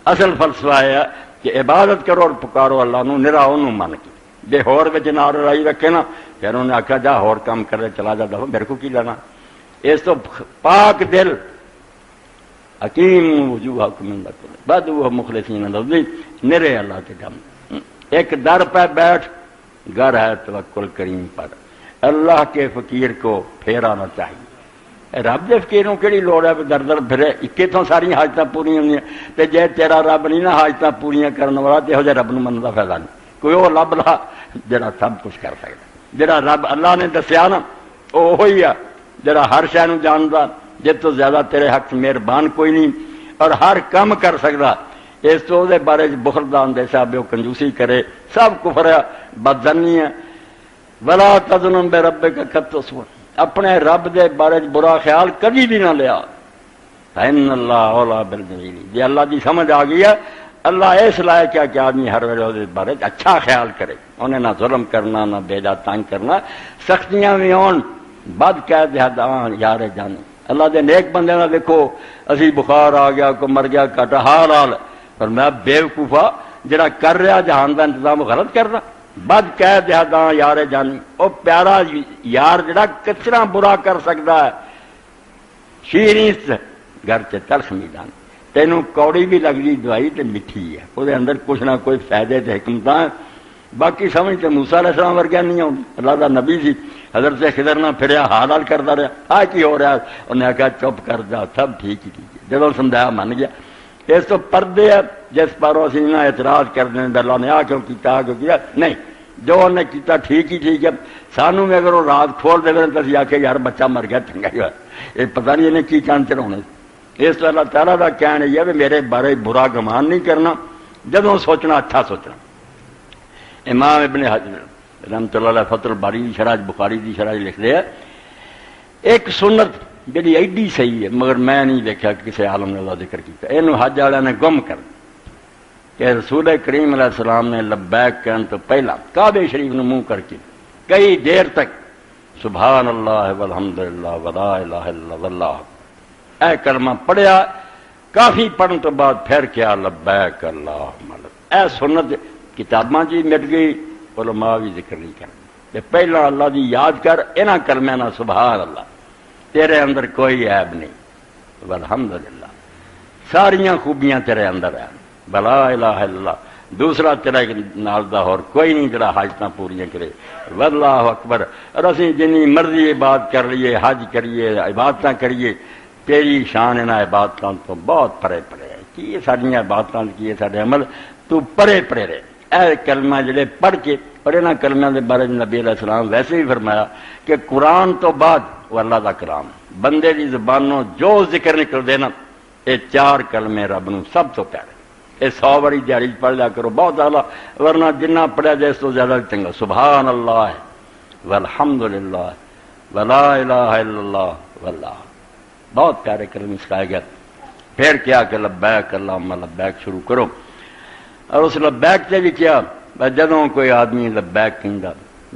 [SPEAKER 1] اصل فلسفہ ہے کہ عبادت کرو اور پکارو اللہ نو نرا انہوں من کی، جے ہور وچ نار رائی رکھے نا پھر انہوں نے آخیا جا ہور کام کرے چلا جا دفعہ میرے کو کی لینا، اس تو پاک دل اقیم وجوہکم عند کل وادعوہ مخلصین لہ الدین، نرے اللہ کے کام، ایک در پہ بیٹھ گر ہے توکل کریم پر، اللہ کے فقیر کو پھیرانا چاہیے، رب دے فقیروں کیڑی لوڑ ہے در در پھرے، اکے تو ساری حاجتاں پوری ہونی تے جے تیرا رب نہیں نا حاجتاں پوریاں کرنے والا تے ہو جے رب نو منن دا فائدہ نہیں، کوئی وہ لب لا جڑا سب کچھ کر سکتا، جڑا رب اللہ نے دسیا نا وہ وہی ہے جڑا ہر شے نو جاندا، جے تو زیادہ تیرے حق مہربان کوئی نہیں اور ہر کم کر سکتا، اس تو دے بارے بخل دا اندیشہ بے کنجوسی کرے سب کفر ہے بدظنی ہے، ولا تظن بربک کتسوا، اپنے رب دے بارے برا خیال کبھی بھی نہ لیا، فإن اللہ اولیٰ بالجمیل، جی اللہ دی سمجھ آ گئی ہے اللہ اس لائق کیا کہ آدمی ہر ویلے اس بارے اچھا خیال کرے، انہیں نہ ظلم کرنا نہ بے جا تنگ کرنا، سختیاں بھی آن بد کہہ دہداں یار جانے۔ اللہ دے نیک بندے نہ دیکھو اسی بخار آ گیا کو مر گیا کٹ حال پر میں بیوقوفا جڑا کر رہا جہان دا انتظام غلط کرنا، بد کہہ دہداں یار جانی۔ او پیارا یار جڑا کچرا برا کر سکتا ہے، شیریں گھر سے تلخ میدان، تینوں کوڑی بھی لگتی دوائی تے میٹھی ہے، وہ اندر کچھ نہ کوئی فائدے تے حکمت ہے، باقی سمجھ تے موسیٰ علیہ السلام ورگیا نہیں آؤں۔ اللہ دا نبی سی، حضرت خضر نہ پھریا حال حال کرتا رہا، کی ہو رہا، انہیں کہا چپ کر جا، سب ٹھیک ہی ٹھیک ہے، جب سمجھایا من گیا۔ اس تو پردے ہے جس پر اسی نہ اعتراض کر دیں اللہ نے کیوں کیتا نہیں، جو انہیں کیتا ٹھیک ہی ٹھیک ہے۔ سانوں میں اگر وہ رات کھول دے تو اسی آ کے یار بچہ مر گیا چنگا ہی ہوا، یہ پتہ نہیں انہیں کی چانچر ہونے۔ اس تو اللہ تعالیٰ کا کہنا یہ ہے میرے بارے برا گمان نہیں کرنا، جدوں سوچنا اچھا سوچنا۔ امام ابن حجر رحمۃ اللہ علیہ فتح الباری دی شرح بخاری دی شرح لکھ دے ایک سنت جڑی ایڈی صحیح ہے مگر میں نہیں دیکھا کہ کسی عالم نے اللہ ذکر کیا، اینو حج والے نے گم کر کہ رسول کریم علیہ السلام نے لبیک کہنے تو پہلا کعبے شریف نے منہ کر کے کئی دیر تک سبحان اللہ والحمدللہ ولا الہ الا اللہ اے کلمہ پڑھیا، کافی پڑھنے تو بعد پھر کیا لبیک اللہم لبیک۔ اے سنت کتاباں جی مٹ گئی، علماء بھی ذکر نہیں کرتے۔ پہلا اللہ دی یاد کر، انہاں کلمہ نہ سبحان اللہ، تیرے اندر کوئی عیب نہیں، والحمدللہ ساریاں خوبیاں تیرے اندر ہیں، بلا الہ الا اللہ، دوسرا تیرا نال دا اور کوئی نہیں جڑا حاجتاں پوریاں کرے، واللہ اکبر۔ اور اسی جنی مرضی عبادت کر لیے، حج کریے، عبادتاں کریے، تیری شان انہاں عبادتاں تو بہت پرے پرے ہے، کی ساڈیاں عبادتاں کی ساڈے عمل تو پرے پرے رہے۔ اے کلمہ جڑے پڑھ کے، اور انہاں کلمہ دے بارے نبی علیہ السلام ویسے بھی فرمایا کہ قرآن تو بعد وہ اللہ دا کلام، بندے دی زبانوں جو ذکر نکل دے نا، یہ چار کلمے رب نو سب تو پیارے، یہ 100 باری دیہڑی پڑھ لیا کرو بہت اعلیٰ، ورنہ جنہ پڑھیا جائے اس تو زیادہ چنگا۔ سبحان اللہ والحمدللہ ولا الہ الا اللہ واللہ، بہت پیارے کلمے سکھائے گئے۔ پھر کیا کہ لبیک اللہم لبیک شروع کرو، اور اس لبیک سے بھی کیا جدوں کوئی آدمی لبیک کہندا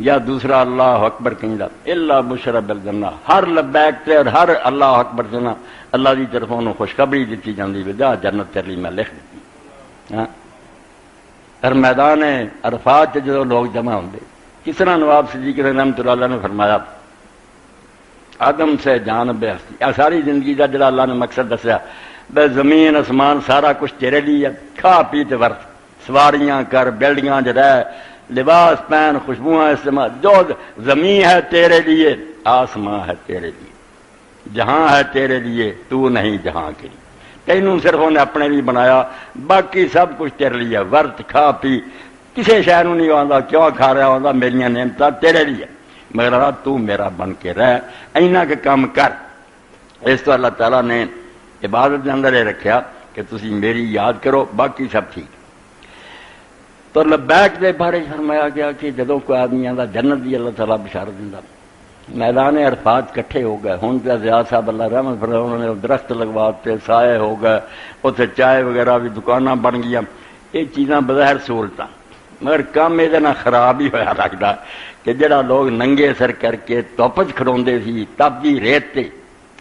[SPEAKER 1] یا دوسرا اللہ اکبر کہندا الا بشر بالجنہ، ہر لبیک تے اور ہر اللہ اکبر سے نا اللہ دی طرفوں نو خوشخبری دیتی جاندی ہے، جا جنت تیرے لیے میں لکھ دیتی۔ ہر میدان عرفات تے جدوں لوگ جمع ہوندے، کس طرح نواب صدیق رحمۃ اللہ علیہ نے فرمایا آدم سے جان بے ہستی، ساری زندگی دا جڑا اللہ نے مقصد دسیا بے زمین آسمان سارا کچھ تیرے لیے، کھا پی تے ورت، سواریاں کر، بلڈنگاں چ رہ، لباس پہن، خوشبوئاں استعمال، جو زمین ہے تیرے لیے، آسمان ہے تیرے لیے، جہاں ہے تیرے لیے، تو نہیں جہاں کے لیے، تینوں صرف انہیں اپنے لیے بنایا، باقی سب کچھ تیرے لیے، ورت کھا پی، کسی شہر نہیں آتا کیوں کھا رہا ہوتا، میری نعمتاں تیرے لیے، مگر تو میرا بن کے رہ، اینا کے کام کر۔ اس تو اللہ تعالیٰ نے عبادت کے اندر یہ رکھا کہ تسی میری یاد کرو، باقی سب ٹھیک۔ تو لبیک دے بارے فرمایا گیا کہ جدوں کوئی آدمی آندا جنت دی اللہ تعالیٰ بشارت دیندا، میدان عرفات کٹھے ہو گئے، ہن تے زیاد صاحب اللہ رحمت فرمائے انہوں نے درخت لگواتے، سائے ہو گئے، اتنے چائے وغیرہ بھی دکاناں بن گیا، یہ چیزاں بظاہر سہولتاں، مگر کام یہ خراب ہی ہوا لگتا کہ جڑا لوگ ننگے سر کر کے دھپ کھڑوندے سی تپدی ریت تے،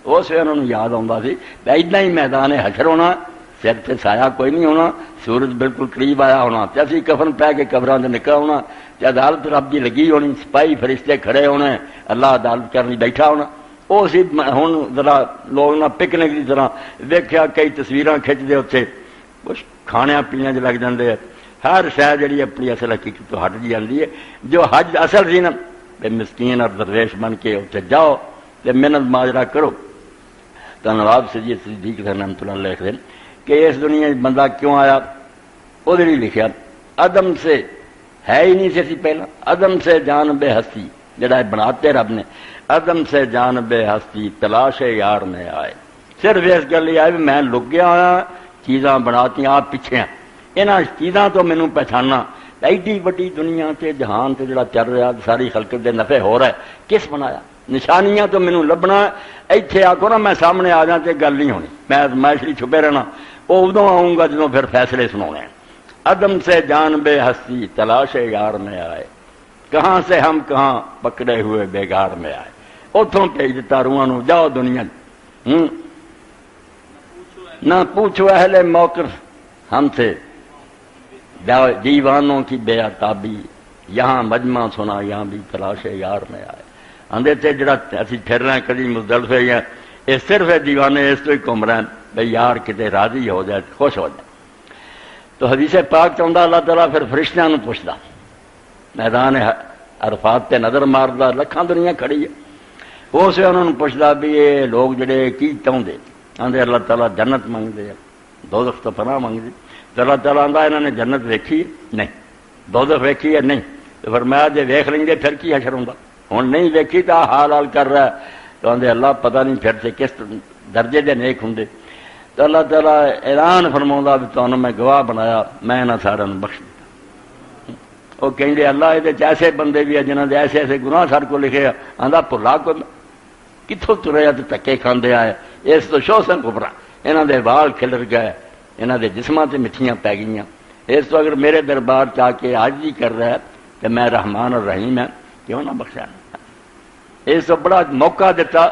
[SPEAKER 1] اس ویلے انہوں نے یاد آتا سی اتنا ہی میدان حشر ہونا، سر تے سایہ کوئی نہیں ہونا، سورج بالکل قریب آیا ہونا، تے اسی کفن پہ کے قبراں تے نکل ہونا، تے عدالت رب دی لگی ہونی، سپاہی فرشتے کھڑے ہونے، اللہ عدالت کرنے بیٹھا ہونا۔ وہ سی ہن ذرا لوگ نہ پکنک کی طرح ویکھیا کئی تصویراں کھچ دے اتنے کچھ کھانے پینے چ لگ جاندے، ہر شے جڑی اپنی اصل حقیقت تو ہٹ جاندی ہے۔ جو حج اصل سی نا مسکین اور درویش بن کے اتنے جاؤ تے محنت ماجرا کرو۔ تو نواب سید صدیق رحمۃ اللہ علیہ لکھ دیں کہ اس دنیا بندہ کیوں آیا، وہ لکھا عدم سے ہے ہی نہیں سی پہلا، عدم سے جان بے ہستی جڑا بناتے رب نے، عدم سے جان بے ہستی تلاش یار میں آئے، صرف اس گل یہ ہے بھی میں لک گیا ہوں، چیزاں بناتی آپ پیچھے ہیں، انہاں چیزاں تو مینوں پہچانا، ایڈی وڈی دنیا تے جہان تے جڑا چل رہا ساری خلقت دے نفع ہو رہا ہے، کس بنایا؟ نشانیاں تو مینوں لبنا، ایتھے آکو نا میں سامنے آ جاں تے گل نہیں ہونی، میں ازمائش چھپے رہنا، وہ ادوں آؤں گا جدوں پھر فیصلے سنانے ہیں۔ عدم سے جانب ہستی تلاش یار میں آئے، کہاں سے ہم کہاں پکڑے ہوئے بیگار میں آئے، اتوں بھیج دیتا روحاں نو، جاؤ دنیا نہ پوچھو اہل موقف ہم سے، دیوانوں کی بے عتابی، یہاں مجمع سنا یہاں بھی تلاش یار میں آئے۔ آندے تھے جڑا اسی پھر رہے ہیں کدی مزدلفے یا یہ صرف دیوانے اس تو ہی گھوم رہے ہیں بھئی یار کتے راضی ہو جائے خوش ہو جائے۔ تو حدیث پاک چاہتا اللہ تعالیٰ پھر فرشتیاں نو پوچھتا، میدان عرفات تے نظر ماردا لکھاں دنیا کھڑی ہے، اس انہوں نے پوچھتا بھی یہ لوگ جڑے کی چاہتے، آندے اللہ تعالیٰ جنت منگتے ہیں، دوزخ تو پناہ منگتے، تو اللہ تعالیٰ آندا انہوں نے جنت ویکھی ہے نہیں، دوزخ ویکھی ہے نہیں، تو فرمایا جے ویکھ لیں گے پھر کی حشر ہوندا، ہن نہیں ویکھی تو حال حال کر رہا ہے، تو آندے اللہ پتہ نہیں پھر سے کس درجے دے نیک ہوندے، تو اللہ تعالیٰ اعلان فرماؤندا بھی تانوں میں گواہ بنایا، میں انہاں ساروں نوں بخش دیتا۔ وہ کہیں اللہ یہ ایسے بندے بھی ہیں جنہاں دے ایسے ایسے گناہ سر کو لکھے ہیں، آندا بھلا کو کتوں تریا تو دھکے کھاندے آئے، اس تو شو سن کبرا، انہاں دے وال کھلر گئے، انہاں دے جسماں تے مٹھیاں پی گئیاں، اس تو اگر میرے دربار چاہ کے عاجزی کر رہا ہے کہ میں رحمان اور رحیم ہے کیوں نہ بخشا، اس تو بڑا موقع دیتا،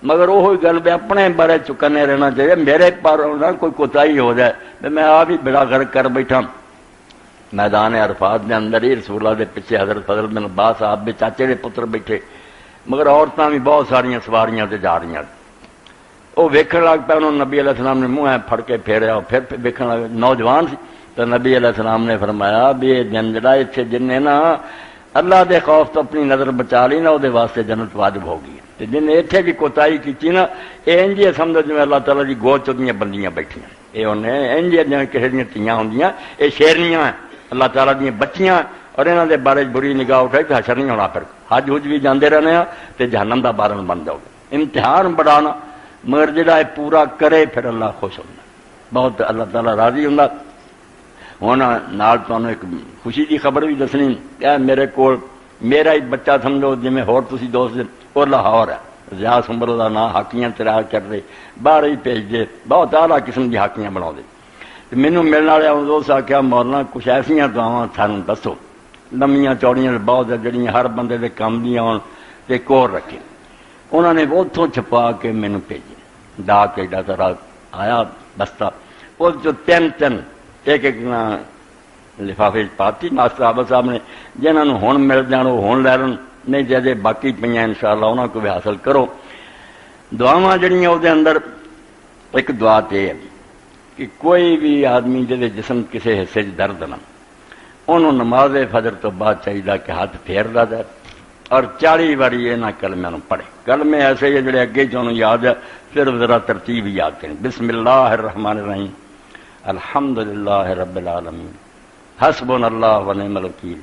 [SPEAKER 1] مگر وہی گل بھی اپنے بارے چکنے رہنا چاہیے، میرے پر نہ کوئی کوتاہی ہو جائے، میں آپ ہی بڑا غرق کر بیٹھا میدان عرفات دے اندر ہی، رسول اللہ دے پیچھے حضرت فضل بن عباس صاحب بھی چاچے دے پتر بیٹھے، مگر عورتاں بھی بہت ساریاں سواریاں تے جا رہی، وہ ویکھن لگ پہ، انہوں نے نبی علیہ السلام نے منہ پھڑ کے پھیریا، پھر ویکھن لگ، نوجوان سی، تو نبی علیہ السلام نے فرمایا بھی یہ جن جڑا اتنے جن نے نا اللہ دے خوف تو اپنی نظر بچا لی نا، وہ واسطے جنت واجب ہو گئی، جن اتنے بھی کوتاہی کی نا، یہ انج سمجھو جی اللہ تعالیٰ کی گود چ بندیاں بیٹھیاں، یہ انہیں انج جی کسی دیا تیاں ہوں، یہ شیرنیاں ہیں اللہ تعالیٰ دیا بچیاں، اور یہاں دے بارے بری نگاہ اٹھائی تو حشر نہیں ہونا، پھر حج حج بھی جاندے رہنے ہیں تو جہنم دا بارن بن جاؤ گے، امتحان بڑھانا، مگر جڑا پورا کرے پھر اللہ خوش ہوتا، بہت اللہ تعالیٰ راضی ہوں۔ ہوں نال تمہیں ایک خوشی کی خبر بھی دسنی، کہ میرے کو میرا ہی بچہ سمجھو جی ہور تسی دوست وہ لاہور ہے، ضیاء سنبل کا نام، ہاکیاں تیار کر دے، باہر ہی بھیج دے، بہت اعلیٰ قسم کی ہاکیاں بنا دے، مینوں ملنے والے دوست آخیا مولانا کچھ ایسیاں دعاواں سانوں دسو، لمیاں چوڑیاں بہت جڑیاں ہر بندے دے کام دیاں ہون تے کور رکھے، انہوں نے اتوں چھپا کے مینوں بھیجے، ڈاک ایڈا سارا آیا بستہ، اس جو تین ایک ایک لفافے پاتی ماسٹر عابد صاحب نے، جنہوں ہوں مل جان وہ ہوں لے لین، نہیں جی باقی پہ انشاءاللہ انہوں کو بھی حاصل کرو۔ دعاواں جڑیاں وہ اندر ایک دعا یہ ہے کہ کوئی بھی آدمی جہے جسم کسی حصے درد نہ، انہوں نماز فجر تو بعد چاہیے کہ ہاتھ پھیردا جائے اور 40 باری یہاں کلمے پڑھے، کلمے ایسے ہی جڑے اگے چ یاد ہے، صرف ذرا ترتیب یاد کریں، بسم اللہ الرحمن الرحیم، الحمدللہ رب العالمین، حسبنا اللہ ونعم الوکیل،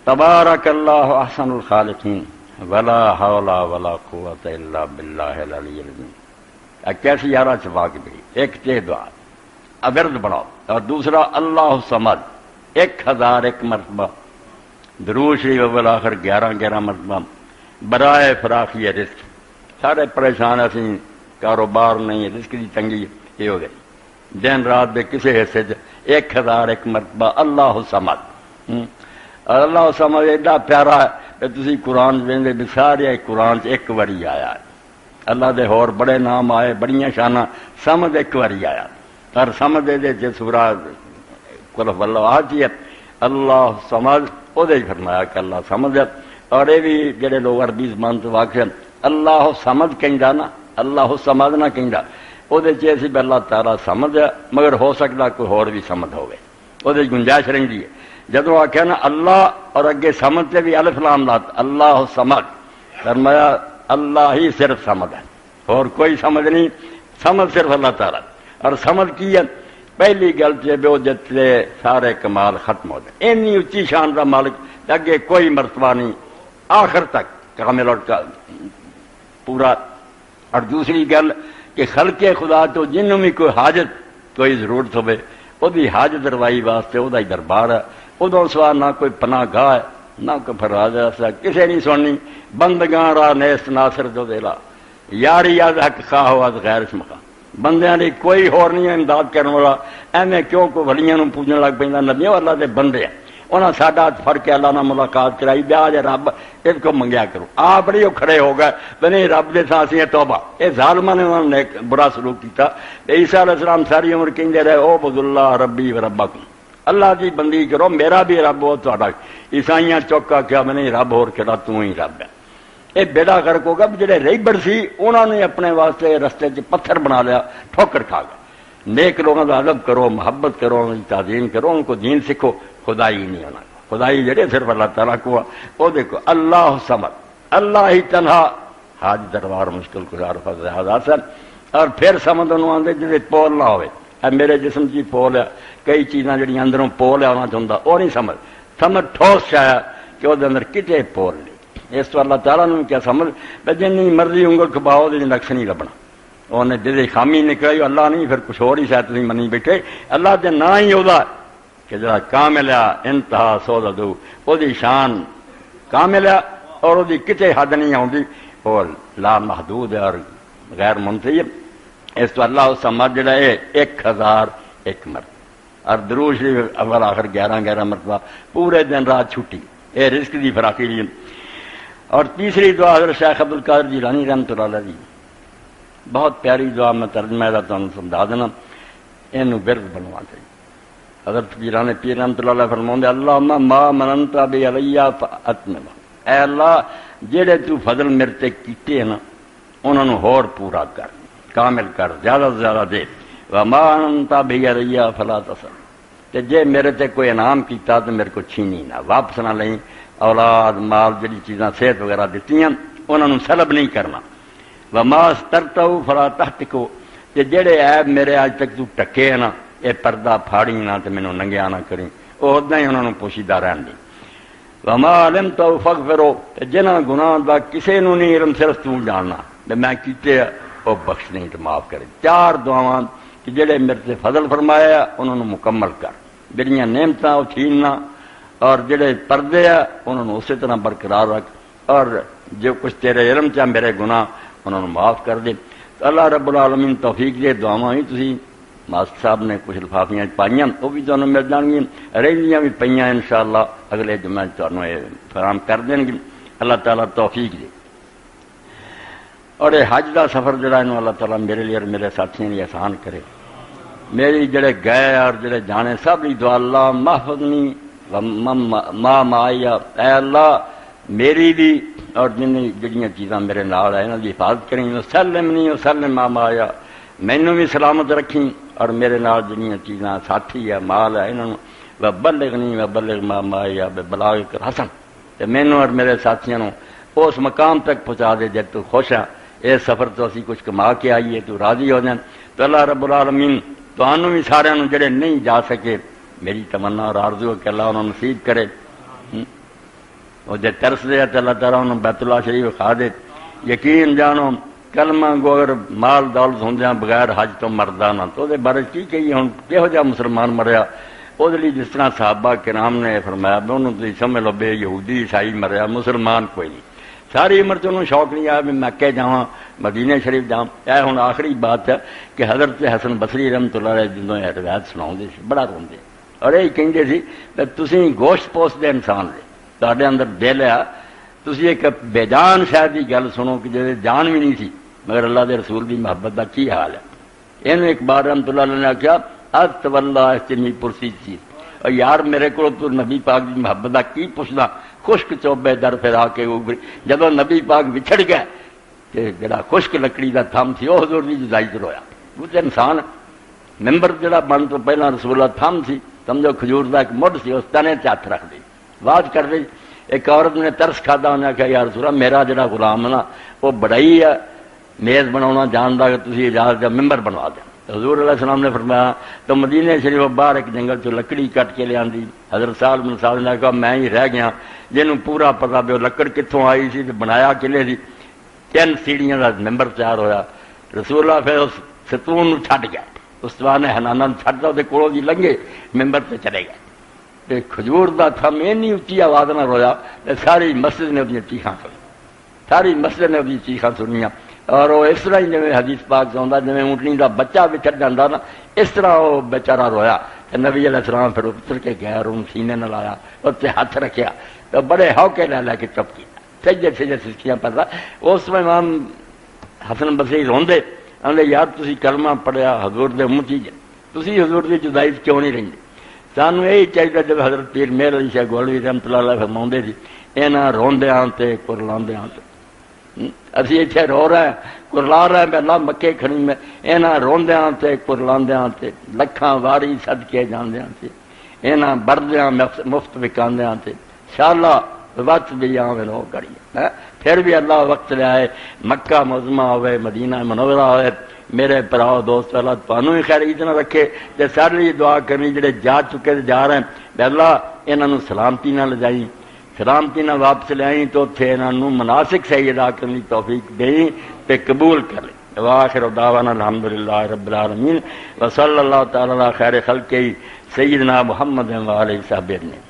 [SPEAKER 1] تبارک اللہ احسن الخالقین، ولا حول ولا قوت الا باللہ العلی العظیم۔ کیسی یارہ چھپا کے بھی ایک تے دعا ورد بناؤ، اور دوسرا اللہ صمد 1001 مرتبہ، درود شریف اول آخر 11 مرتبہ، برائے فراخی رزق، سارے پریشان اسی کاروبار نہیں، رزق کی تنگی یہ ہو گئی، دن رات دے کسی حصے 1001 مرتبہ اللہ صمد۔ اور اللہ صمد ایڈا پیارا ہے کہ تسی قرآن ویندے بھی سارے قرآن ایک واری آیا ہے، اللہ دے ہور بڑے نام آئے، بڑیاں شانہ، صمد ایک واری آیا، اور صمد دے سورہ قل هو اللہ احد ہے، اللہ صمد وہ فرمایا کہ اللہ صمد ہے۔ اور یہ بھی جڑے لوگ عربی زبان تو واقف ہیں، اللہ صمد کہندا نا، اللہ صمد نہ کہندا، وہ سی بھی اللہ تعالیٰ صمد ہے، مگر ہو سکتا کوئی ہور بھی صمد ہوئے، وہ گنجائش رہی ہے۔ جدو آخیا نا اللہ اور اگے صمد سے بھی الف لام لات، اللہ صمد، فرمایا اللہ ہی صرف صمد ہے، اور کوئی سمجھ نہیں، صمد صرف اللہ تعالیٰ۔ اور صمد کی ہے پہلی گل وہ جتنے سارے کمال ختم ہو جائے، اینی اچھی شان کا مالک اگے کوئی مرتبہ نہیں، آخر تک کامل اور پورا۔ اور دوسری گل کہ خلق خدا تو جنہوں بھی کوئی حاجت کوئی ضرورت ہوئے، وہ حاجت روائی واسطے وہ دربار ہے، ادو سوا نہ کوئی پناہ گاہ ہے، نہ کوئی فراز ہے، کسی نہیں سننی، بندگاں را نیست ناصر جو دلا، یاری از حق خواہ از غیر اسمخا، بندیاں دی کوئی ہور نہیں امداد کرنے والا، ایویں کیوں کوئی ولیاں نوں پوجن لگ پیندا، نبیوں اللہ دے بندے ہیں، انہاں ساڈا ہاتھ پھڑ کے اللہ نال ملاقات کرائی، بیا جے رب اس کو منگیا کرو، آپ بڑی کھڑے ہو گئے نہیں رب دے تھاں اسی توبہ، اے ظالماں نے انہاں نے برا سلوک کیتا۔ عیسیٰ علیہ السلام ساری عمر کہندے رہے او عبد اللہ ربی و ربکم، اللہ دی بندگی کرو، میرا بھی رب ہو تہاڈا۔ عیسائیاں چوکا کیا میں نہیں رب ہور کہڑا تو ہی رب ہے۔ یہ بیڑا گرک ہوگا، جڑے ریبڑ سی انہوں نے اپنے واسطے رستے چ پتھر بنا لیا، ٹھوکر کھا گئے۔ نیک لوگوں کا ادب کرو، محبت کرو، ان کی تعظیم کرو، ان کو دین سیکھو، خدائی نہیں ہونا، خدائی جڑے صرف اللہ تعالیٰ کو وہ دیکھو اللہ صمد، اللہ ہی تنہا، حاج دربار مشکل گزار فضل حسن۔ اور پھر سمجھ انہوں آدھے جی پول نہ ہوئے، اے میرے جسم کی پول ہے، کئی چیزاں جڑی اندروں پول ہے انہوں چاہتا وہ نہیں سمجھ ٹھوس چاہیا کہ وہ اندر کتے پول نہیں۔ اس تو اللہ تعالیٰ نے کیا سمجھ جن مرضی انگل کھباؤ نقش نہیں لبنا، انہیں جی خامی نکلی اللہ نہیں، پھر کچھ اور ہی شاید تھی منی بیٹھے، اللہ دے نہ ہی وہ کہ جڑا کامل ہے انتہا سودہ وہ شان کامل ہے اور وہ کتے حد نہیں آتی، وہ لا محدود ہے اور غیر منتہی۔ اس تو اللہ سمجھ جڑا ہے 1001 مرتبہ، اور درود شریف اول آخر 11 مرتبہ، پورے دن رات چھٹی، یہ رزق دی فراخی دی۔ اور تیسری دعا حضرت شیخ عبد القادر جیلانی رحمۃ اللہ علیہ دی، بہت پیاری دعا، میں ترجمہ دا تمہیں سمجھا دینا، اینو ورد بنوا چاہیے۔ حضرت جیلانی پیر رحمۃ اللہ علیہ فرماؤندے اللہم ما مننت بی علیہ فاتمم، اے اللہ جڑے تو فضل میرے تے کیتے ہیں نا انہاں نوں ہور پورا کر، کامل کر، زیادہ سے زیادہ دے۔ وما انت بی علیہ فلا تسل، تے جے میرے تے کوئی انعام کیتا تو میرے کو چھینی نہ، واپس نہ لیں، اولاد مال جڑی چیزاں صحت وغیرہ دیتیاں انہوں نے سلب نہیں کرنا۔ وما استرتو فلا تحتکو، کہ جڑے عیب میرے آج تک تو ٹکے ہیں نا یہ پردہ پھاڑی نہ تے مینوں ننگیا نہ کریں، وہ ادا ہی انہوں نے پوشیدہ رہن دی۔ وما علمتو فاغفرو، کہ جنہاں گناہ دا کسے نوں نہیں علم صرف تو جاننا کہ میں کیتے وہ بخش نہیں تو معاف کرے۔ 4 دعاواں کہ جڑے میرے سے فضل فرمایا انہوں نے مکمل کر، جڑیاں نعمتاں وہ چھیننا، اور جڑے پردے ہیں انہوں نے اسی طرح برقرار رکھ، اور جو کچھ تیرے علم چاہ میرے گناہ انہوں نے معاف کر دے۔ اللہ رب العالمین توفیق دے۔ دعاواں ہی تسی ماسٹر صاحب نے کچھ لفافیاں پائیاں وہ بھی تمہیں مل جان گی، رہندیاں بھی پئیاں انشاءاللہ اگلے جمعے تمہیں فراہم کر دیں گی، اللہ تعالیٰ توفیق دے۔ اور یہ حج دا سفر جڑا انہوں اللہ تعالیٰ میرے لیے اور میرے ساتھیوں لیے آسان کرے۔ میری جڑے گئے اور جڑے جانے سب دی دعا اللہ محفظنی ماں مایا، اے اللہ میری بھی اور جن جڑیاں چیزاں میرے نال ہے انہاں دی حفاظت کریں، سلمنی وسلم ماں مایا، مینوں بھی سلامت رکھیں، اور میرے نال جڑیاں چیزاں ساتھی ہے مال ہے انہاں وبلغنی وبلغ ماں مایا ببلاغک الحسن، تے مینوں اور میرے ساتھیاں نوں اس مقام تک پہنچا دے جے تو خوش ہے۔ اس سفر تو اسی کچھ کما کے آئیے تو راضی ہو جائیں، تو اللہ رب العالمین تانوں بھی سارے نوں جڑے نہیں جا سکے میری تمنا اور آرزو ہے کہ اللہ انہوں نصیب کرے، وہ جے ترس دے تو اللہ تعالیٰ انہوں بیت اللہ شریف کھا دے۔ یقین جانو کلمہ گو اگر مال دولت ہوندیاں بغیر حج تو مردہ نہ، تو دے بارے کی کہیے ہوں کہو جا مسلمان مریا، وہ لیے جس طرح صحابہ کرام نے فرمایا انہوں تھی سمجھ لو بے یہودی عیسائی مریا، مسلمان کوئی نہیں۔ ساری عمر سے انہوں شوق نہیں آیا بھی مکے جاواں مدینہ شریف جاواں۔ یہ ہوں آخری بات ہے کہ حضرت حسن بصری رحمۃ اللہ علیہ جدوں یہ روایت سناؤندے سی بڑا روندے، اور یہ کہندے سی کہ تسی گوشت پوست دے انسان دے، تہاڈے اندر دل ہے، تسی ایک بے جان شاید کی گل سنو کہ جے جان بھی نہیں سی مگر اللہ دے رسول دی محبت دا کی حال ہے۔ اینوں ایک بار رحمۃ اللہ علیہ نے کہا ات واللہ اتنی پرسی چیز، اور یار میرے کو تو نبی پاک دی محبت دا کی پوچھنا، خشک چوبے در پھرا کے اوپری جدوں نبی پاک بچھڑ گئے کہ جڑا خشک لکڑی دا تھم سی وہ حضور دی جدائی تے رویا۔ وہ تے انسان ممبر جڑا بن تو پہلا رسول اللہ تھم سی، سمجھو کھجور دا ایک مڈ سی، اس تنے تے ہاتھ رکھ دے واج کر دے۔ ایک عورت نے ترس کھادا، انہیں کہا یا رسول اللہ میرا جڑا غلام ہے نا وہ بڑائی ہے میز بناونا جاندا کہ تسی اجازت دے ممبر بنوا دیں۔ حضور علیہ السلام نے فرمایا تو مدینہ شریف باہر ایک جنگل چ لکڑی کٹ کے لے آندی، حضرت سال بن سعد نے کہا میں ہی رہ گیا جنوں پورا پتا بھی لکڑ کتوں آئی سی بنایا کلے سی، 3 سیڑھیاں کا ممبر تیار ہویا۔ رسول اللہ پھر اس ستون چھڈ گئے، استوار نے حنانا چھڈتا وہ کولوں دی لنگے ممبر سے چلے گئے۔ کھجور دا تھم اینی اچھی آواز نہ رویا، ساری مسجد نے وہ چیخاں سنی، ساری مسجد نے وہ چیخاں سنیاں۔ اور وہ اس طرح ہی جی حدیث پاک سے آتا جی اونٹنی کا بچہ بچھڑ جاتا نا اس طرح وہ بیچارہ رویا تو نبی علیہ السلام پھر اتر کے گیا اور سینے نہ لایا اتنے ہاتھ رکھیا تو بڑے ہوکے لے کے چپ کیا سجدے سجدے سسکیاں پڑتا اس میں امام حسن بصری روندے آدھے یار تسی کلمہ پڑھیا حضور دے امتی جے تسی حضور دی جدائی کیوں نہیں رہندے سانو یہی چاہیے جب حضرت پیر مہر علی شاہ گولوی رحمۃ اللہ علیہ فرماؤندے سی یہاں روندیاں تے کرلاندیاں تے اسی اتنے رو رہے ہیں کرلا رہے ہیں اللہ مکے کھڑی میں یہاں روندیاں تے کرلاندیاں تے لکھاں واری صدقے جاندیاں تے یہاں بردیاں مفت وکاندیاں تے انشاءاللہ وقت بھی آوے لو کری پھر بھی اللہ وقت لے آئے مکہ معظمہ ہوئے مدینہ منورہ ہوئے میرے پراؤ دوست اللہ تمہوں ہی خیر عید نہ رکھے تے سارے لیے دعا کرنی جڑے جا چکے جا رہے ہیں اللہ انہوں سلامتی نہ لے جائیں سلامتی نہ واپس لے آئیں تو اتنے انہوں مناسک صحیح ادا کرنے کی توفیق دیں تے قبول کر لیں وآخر دعوانا الحمدللہ رب العالمین وصلی اللہ تعالی علی خیر خلقہ سیدنا محمد وآلہ صحبہ اجمعین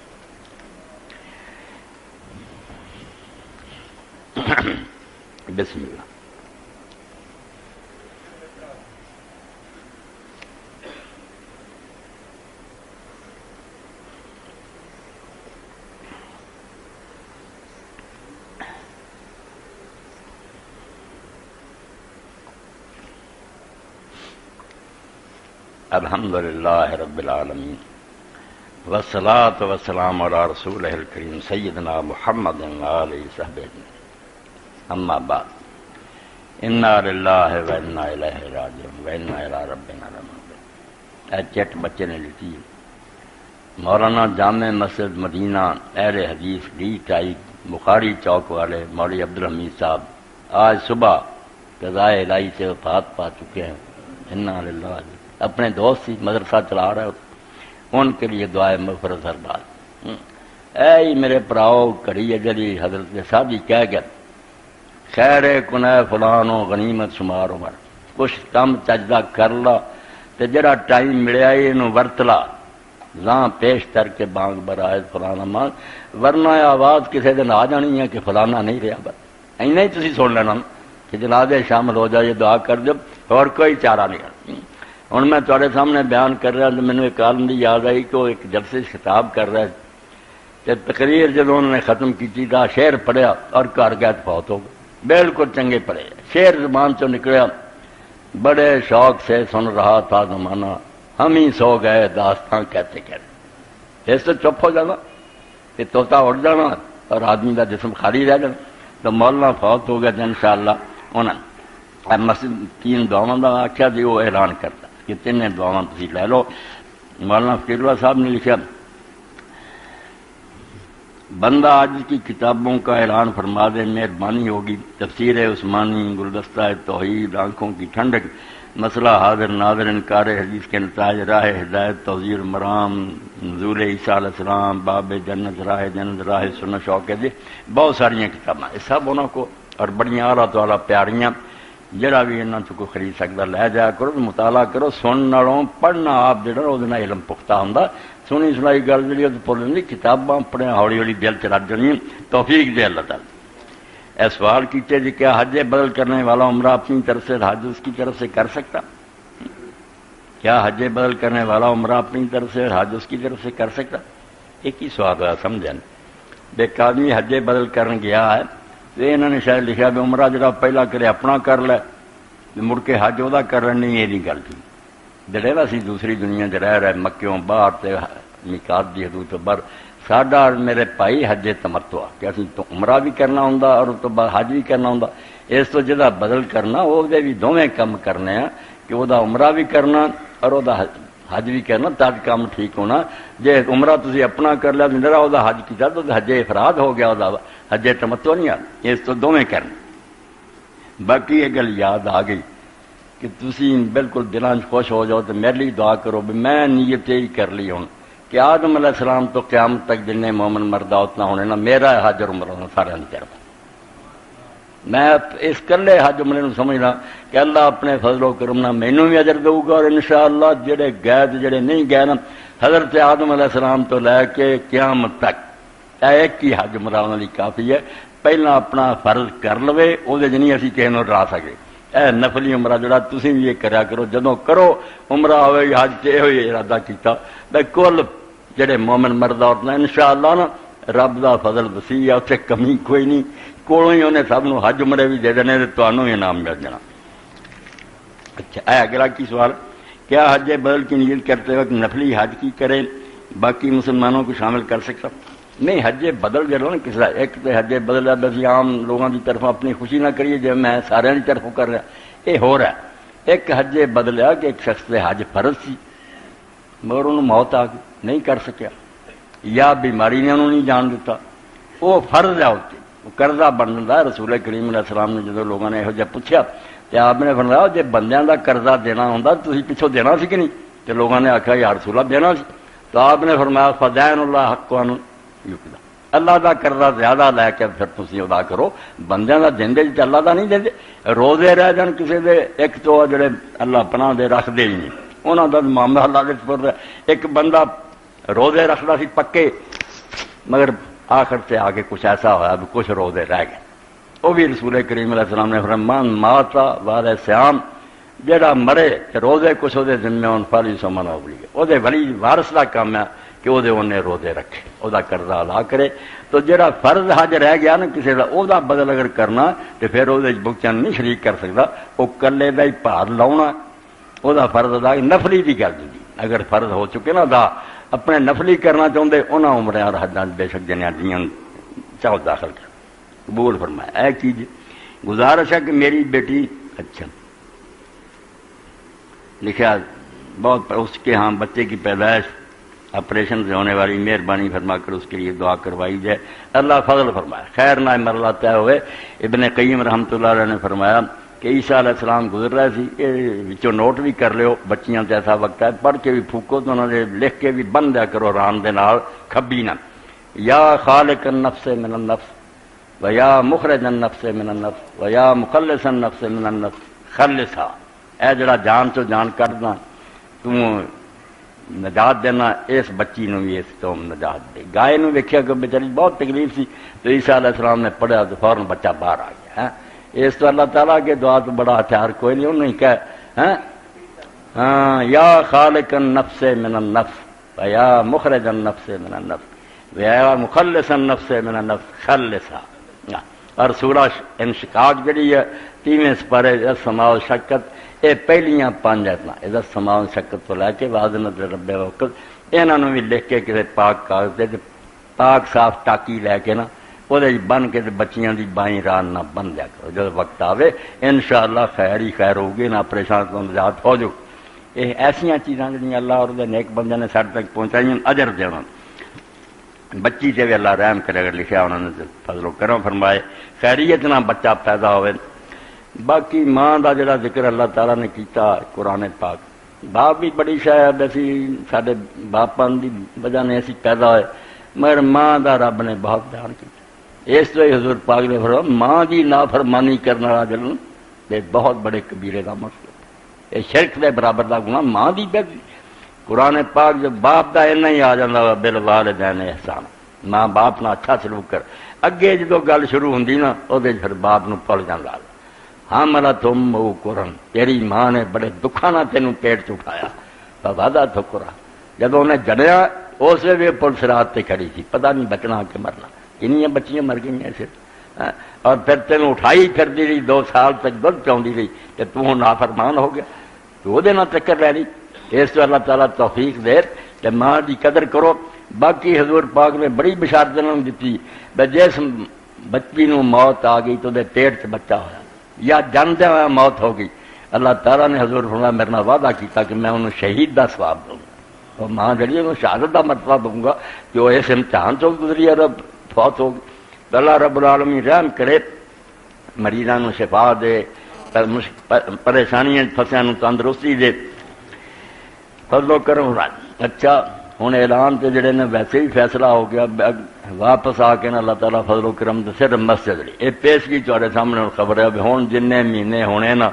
[SPEAKER 1] بسم اللہ الحمدللہ رب العالمین والصلاة والسلام علی رسولہ الکریم سیدنا محمد وآلہ صحبہ اجمعین اما بعد انا للہ و انا الیہ راجعون و انا الی ربنا لمنقلبون اے چٹ بچے نے لکھی مولانا جامع مسجد مدینہ اہل حدیث ڈی ٹائپ بخاری چوک والے مولوی عبدالحمید صاحب آج صبح قضائے الہی سے وفات پا چکے ہیں انا للہ اپنے دوست ہی مدرسہ چلا رہے ہو ان کے لیے دعائے مغفرت ارباز اے میرے پراؤ کڑی اجلی حضرت سادی کہہ گیا خیر کنے فلانو غنیمت شمار عمر کچھ کم چجدہ کر لا تے جڑا ٹائم ملیا اینو ورت لا زاں پیش کر کے بانگ برائے فلانا مانگ ورنہ آواز کسی دن آ جانی ہے کہ فلانا نہیں رہا بس اینا ہی تسی سن لینا کہ جنازے شامل ہو جائے دعا کر دو اور کوئی چارہ نہیں ہوں میں تھوڑے سامنے بیان کر رہا تو مینوں ایک عالم دی یاد آئی کہ وہ ایک جلسے خطاب کر رہا کہ تقریر جب انہوں نے ختم کی تھا شعر پڑھیا اور گھر گئے فوت ہو گئے بالکل چنگے پڑھے شعر زبان چوں نکلیا بڑے شوق سے سن رہا تھا زمانہ ہم ہی سو گئے داستان کہتے کہتے اس سے چپ ہو جانا کہ طوطا اڑ جانا اور آدمی کا جسم خالی رہ جانا تو مولانا فوت ہو گیا تو انشاءاللہ انہوں مسجد تین دعاواں کا آخیا جی وہ اعلان کرتا کہ تین دعاواں تسی لے لو مولانا فقیر اللہ صاحب نے لکھا بندہ آج کی کتابوں کا اعلان فرما دے مہربانی ہوگی تفسیر عثمانی گلدستہ توحید آنکھوں کی ٹھنڈک مسئلہ حاضر ناظر انکار حدیث کے نتائج راہ ہدایت توزیر مرام نزول عیسیٰ علیہ السلام باب جنت راہ سنت شوق ہے بہت ساری کتاباں یہ سب انہوں کو اور بڑی اعلیٰ تو اعلیٰ پیاریاں جڑا بھی انہوں کو خرید سکتا لے جایا کرو مطالعہ کرو سننے والوں پڑھنا آپ جڑا وہ علم پختہ ہوں سنی سنائی گل جی بول رہی کتاباں پڑھیں ہولی ہولی دل چ رج جانی توفیق دے اللہ تعالی اے سوال کیتے جی کیا حج بدل کرنے والا عمرہ اپنی طرف سے حج اس کی طرف سے کر سکتا کیا حج بدل کرنے والا عمرہ اپنی طرف سے حج اس کی طرف سے کر سکتا ایک ہی سوال ہوا سمجھا نہیں ایک آدمی حج بدل کرنے گیا ہے تو انہوں نے شاید لکھا بھی عمرہ جڑا پہلا کرے اپنا کر لے مڑ کے حج وہ کر رہے نہیں یہ گل تھی جڑا سی دوسری دنیا چ رہ رہے مکیوں باہر تے میقات دی حدود تو بر ساڈا میرے بھائی حج تمتع کہ اسی تو عمرہ بھی کرنا ہوں اور تو بعد حج بھی کرنا ہوں اس تو جہاں بدل کرنا وہ بھی دونیں کام کرنے ہیں کہ وہ عمرہ بھی کرنا اور وہ حج بھی کرنا تاکہ کام ٹھیک ہونا جی عمرہ تسی اپنا کر لیا میرا وہ حج کیا تو حج افراد ہو گیا وہ حج تمتع نہیں آ اس تو دونیں کرنا باقی یہ گل یاد آ گئی کہ تسی بالکل دلان خوش ہو جاؤ تو میرے لیے دعا کرو بھی میں نیت ہی کر لی ہوں کہ آدم علیہ السلام تو قیامت تک جن مومن مردہ اتنا ہونے نا میرا حج اور عمرہ سارا نہیں کرنا میں اس کلے حج عمرے نو سمجھنا کہ اللہ اپنے فضل و کرم نہ مینوں بھی اجر دے گا اور انشاءاللہ جڑے گئے جڑے نہیں گئے نا حضرت آدم علیہ السلام تو لے کے قیامت تک ایک ہی حج عمرہ انہاں لئی کافی ہے پہلا اپنا فرض کر لوے وہ نہیں اسی کسی نوں ڈرا سکے اے نفلی عمرہ جڑا تسی بھی یہ کریا کرو، جدوں کرو عمرہ ہوئے حج تے ہوئے ارادہ کیتا تے کل جڑے مومن مرد عورتاں انشاءاللہ نا رب دا فضل وسیع ہے، اتنے کمی کوئی نہیں، کولوں ہی انہیں سب نو حج عمرے بھی دے دینے تے تانوں انعام مل جانا۔ اچھا اے اگلا کی سوال، کیا حج بدل کی نیت کرتے وقت نفلی حج کی کریں باقی مسلمانوں کو شامل کر سکتا؟ نہیں، حج بدل جڑا نا کس ایک تو حج بدل ہے بس عام لوگوں کی طرف اپنی خوشی نہ کریے جی میں سارے کی طرفوں کر رہا، یہ ہو رہا ہے۔ ایک حج بدلیا کہ ایک شخص سے حج فرض سی مگر انہوں موت آ گئی نہیں کر سکیا یا بیماری نے انہوں نہیں جان دیتا، وہ فرض ہے اتنے وہ قرضہ بنتا ہے۔ رسول کریم علیہ السلام نے جدو لوگوں نے یہو جہا پوچھا تو آپ نے فرمایا جی بندیاں دا قرضہ دینا ہوں تھی پچھوں دینا سی کہ نہیں؟ تو لوگوں نے آخیا یا رسول اللہ دینا سی، تو آپ نے فرمایا فدین اللہ حق یقدا، اللہ دا قرضہ زیادہ لے کے پھر تسی ادا کرو، بندیاں دا دیندے جی اللہ دا نہیں دیندے، روزے رہ جان کسی دے ایک تو جڑے اللہ پناہ دے رکھ دے ہی نہیں انہوں دا معاملہ اللہ دے سپرد ہے۔ ایک بندہ روزے رکھدا سی پکے مگر آخر سے آگے کچھ ایسا ہوا بھی کچھ روزے رہ گئے، وہ بھی رسول کریم علیہ السلام نے فرمایا من ماتا وارے سیام، جڑا مرے کہ روزے کچھ وہ ذمہ ان فالی سمن ہو گئی، وہ ولی وارث کا کام ہے کہ وہ انہیں روزے رکھے، وہ قرضہ ادا کرے۔ تو جڑا فرض حج رہ گیا نا کسی کا وہ بدل اگر کرنا تو پھر وہ بچن نہیں شریک کر سکتا، وہ کلے کا ہی بھار لاؤنا، وہ فرض ادا نفلی کی گل جی، اگر فرض ہو چکے نا ادا اپنے نفلی کرنا چاہتے انہوں عمرے اور حجاں بے شک جنیا جیاں چاہو داخل کر قبول فرمایا۔ اے چیز گزارش ہے کہ میری بیٹی اچھا لکھا بہت اس کے ہاں بچے کی پیدائش آپریشن سے ہونے والی، مہربانی فرما کر اس کے لیے دعا کروائی جائے، اللہ فضل فرمائے۔ خیر نہ مرلہ طے ہوئے، ابن قیم رحمۃ اللہ علیہ نے فرمایا کہ عیسیٰ علیہ السلام گزر رہے سی، یہ نوٹ بھی کر لیو، بچیاں تے ایسا وقت ہے پڑھ کے بھی پھوکو تو انہوں نے لکھ کے بھی بن دیا کرو ران دے نال کھبی نہ، یا خالق النفس من النفس و یا مخرج النفس من النفس و یا مخلص النفس من النفس خلصا، اے جڑا جان تو جان کڈنا تو نجات دینا اس بچی نو بھی اس تو نجات دے۔ گائے نو ویکھیا کہ بیچاری بہت تکلیف سی تو عیسیٰ علیہ السلام نے پڑھیا تو فوراً بچہ باہر آ گیا ہے۔ اس تو اللہ تعالیٰ کے دعا تو بڑا ہتھیار کوئی نہیں، انہوں نے کہا ہاں یا خالق النفس من النفس و یا مخرج النفس من النفس و یا مخلص النفس من النفس خلصا۔ اور سورہ انشقاق جڑی ہے 30ویں سپارے سماع و شکت، یہ پہلیاں 5 آیتاں یہ سماع و شکت تو لے کے واضح رب وقت انہوں بھی لکھ کے کسی پاک کاغذ دے پاک صاف ٹاکی لے کے نا وہ بن کے بچیاں دی بائیں ران نہ بن دیا کرو، جب وقت آوے انشاءاللہ خیر ہی خیر ہوگی، نہ پریشان تو نجات ہو جو۔ یہ ایسیاں چیزاں جڑیاں اللہ اور نیک بندے نے ساڈے تک پہنچائی اجر دینا، بچی سے بھی اللہ رحم کرے، اگر لکھا انہوں نے فضل و کرم فرمائے خیریت نہ بچہ پیدا ہوئے۔ باقی ماں دا جڑا ذکر اللہ تعالیٰ نے کیتا قرآن پاک، باپ بھی بڑی شاید اسی سارے باپاں دی وجہ نے اسی پیدا ہوئے مگر ماں دا رب نے بہت بیان کیا۔ اس تو حضور پاک نے فرمایا ماں دی نافرمانی کرنے والا جن یہ بہت بڑے کبیرے کا مسئلہ، یہ شرک دے برابر دا گناہ ماں دی بے۔ قرآن پاک جب باپ دا اینا ہی آ جاتا بالوالدین احسان، ماں باپ نہ اچھا سلوک کر، اگے جدو گل شروع ہوندی نا وہ پھر باپ نو پل جاتا، ہاں ملا تم وہ قرن تیری ماں نے بڑے دکھا نہ تینوں پیٹ چٹایا وعدہ تھکرا، جب انہیں جڑیا اس ویلے پولیس رات تے کھڑی تھی، پتہ نہیں بچنا کہ مرنا، کنیاں بچیاں مر گئی ایسے، اور پھر تینوں اٹھائی پھرتی رہی 2 سال تک دودھ پاؤں رہی کہ تو نافرمان ہو گیا تو وہ نہ چکر لے لی۔ اس تو اللہ تعالیٰ توفیق دے کہ ماں کی قدر کرو۔ باقی حضور پاک نے بڑی بشارت دیتی جس بچی نو موت آ گئی تو پیٹ سے بچہ ہوا یا جاندے ہوا موت ہو گئی، اللہ تعالیٰ نے حضور فرمایا میرے نال وعدہ کیتا کہ میں انہوں شہید دا ثواب دوں گا، اور ماں جڑی انہوں شہادت دا مرتبہ دوں گا کہ وہ اس امتحان چوں گزری رب فوت ہو گئی۔ اللہ رب العالمین رحم کرے، مریضاں نو شفا دے، پریشانیاں پھسیاں نو تندرستی دے، فضل و کرم۔ اچھا ہوں اعلان تے جڑے نے ویسے ہی فیصلہ ہو گیا، واپس آ کے نا اللہ تعالیٰ فضل و کرم تے صرف مسجد لی یہ پیشگی تھوڑے سامنے خبر ہے، ہوں جن مہینے ہونے نا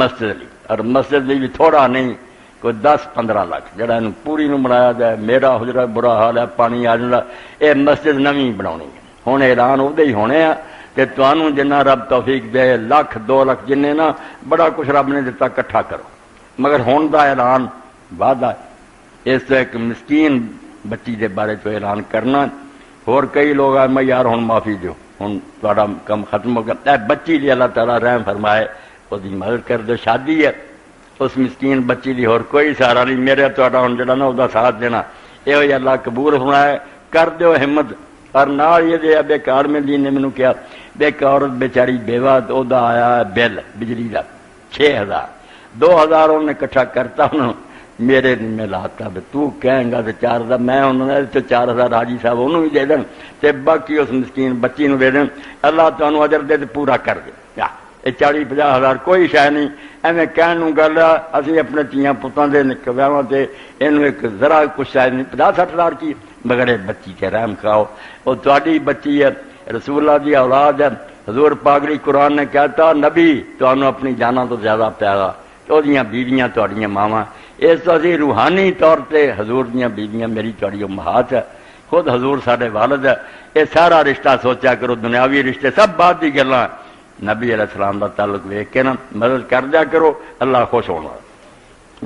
[SPEAKER 1] مسجد لی، اور مسجد لی بھی تھوڑا نہیں کوئی 10-15 لاکھ جڑا انہوں پوری نو بنایا جائے، میرا حجرہ برا حال ہے پانی آ جاتا، یہ مسجد نویں بنانی ہے، ہوں اعلان ادے ہی ہونے ہیں تے تانوں جنہ رب توفیق دے 1,00,000 2 لاکھ جننے نا بڑا کچھ رب نے دتا کٹھا کرو، مگر ہن دا اعلان وعدہ اس تو ایک مسکین بچی دے بارے تو اعلان کرنا، اور کئی لوگ آئے میں یار ہن معافی دیو، ہن تہاڈا کم ختم ہو گیا، بچی دی اللہ تعالیٰ رحم فرمائے، اس دی مدد کر دو، شادی ہے اس مسکین بچی دی، اور کوئی سہارا نہیں، میرے تہاڈا ہن جڑا نا او دا ساتھ دینا، یہ اللہ قبول فرمائے، کر دیو ہمت۔ اور نال یہ دے بیکار میں دین نے مینوں کہا ایک عورت بیچاری بیوہ او دا آیا بل بجلی دا 6,000 2,000 انہوں نے کٹھا کرتا انہوں میرے میں لاتا بھی تو کہیں گا تو 4,000 میں انہوں نے تو 4,000 حاجی صاحب انہوں بھی دے دیں تے باقی اس مسکین بچی نو دے دیں، اللہ تانوں اجر دے تے پورا کر دے۔ یہ 40-50 ہزار کوئی شے نہیں، ایویں کہن نوں گل اسی اپنے تیاں پتاں دے نکواواں تے اینوں ایک ذرا کچھ شاید نہیں 50-60 ہزار کی، مگر بچی تے رحم کھاؤ، وہ تہاڈی بچی ہے، رسول اللہ دی اولاد ہے، حضور پاک دی قرآن نے کہتا نبی تانوں اپنی جاناں تو زیادہ پیارا، او دیاں بیویاں تہاڈیاں ماواں، اس تو اسی روحانی طور تے حضور دیاں بیویاں میری تہاڈی امہات ہے، خود حضور ساڈے والد ہے، یہ سارا رشتہ سوچا کرو، دنیاوی رشتے سب بات دی گلاں، نبی علیہ السلام دا تعلق ویکھ کے نا مدد کر دیا کرو، اللہ خوش ہونا۔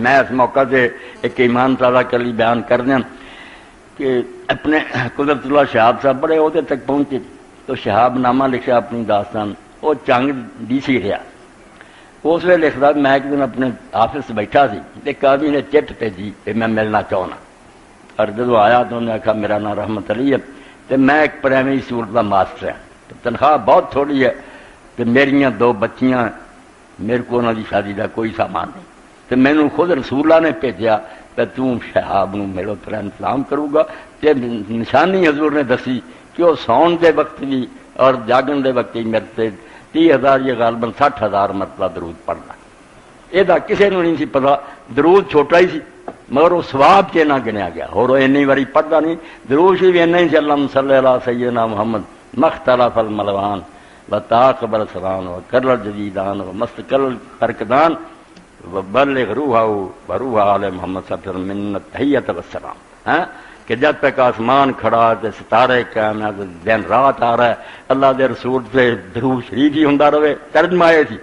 [SPEAKER 1] میں اس موقع سے ایک ایمان تازہ کلی بیان کر دیا کہ اپنے قدرت اللہ شہاب صاحب بڑے عہدے تک پہنچے تو شہاب نامہ لکھا اپنی داستان، وہ چنگ ڈی سی رہا، اس ویلے لکھتا میں ایک دن اپنے آفس بیٹھا سی ایک آدمی نے چٹ بھیجی کہ میں ملنا چاہنا، اور جب آیا تو انہوں نے آخا میرا نام رحمت علی ہے تو میں ایک پرائمری اسکول کا ماسٹر ہوں، تنخواہ بہت تھوڑی ہے کہ میریاں 2 بچیاں، میرے کو انہوں کی شادی کا کوئی سامان نہیں، تو مینوں خود رسول اللہ نے بھیجا کہ تم شہاب نو ملو تیرا سلام کروں گا، تے نشانی حضور نے دسی کہ وہ سون دے وقت بھی اور جاگن دے وقت بھی میرے سے 30,000 یا غالباً 60,000 مرتبہ درود پڑھنا، یہ کسی نے نہیں سی پتا، درود چھوٹا ہی سی مگر وہ ثواب چ نہ گنیا گیا، اور وہ اینی واری پڑھتا نہیں، درود شریف اینا ہی سی اللہم صلی علی سیدنا محمد مختلف الملوان وطاقب السلام وکر الجدیدان ومستقل الفرقدان وبلغ روحہ وروح آل محمد صلی اللہ علیہ وسلم من التحیۃ والسلام، کہ جب تک آسمان کھڑا تے ستارے قائم ہے دن رات آ رہا ہے اللہ دے رسول سے درود شریف ہی ہوندا رہے، ترجمہ یہ سی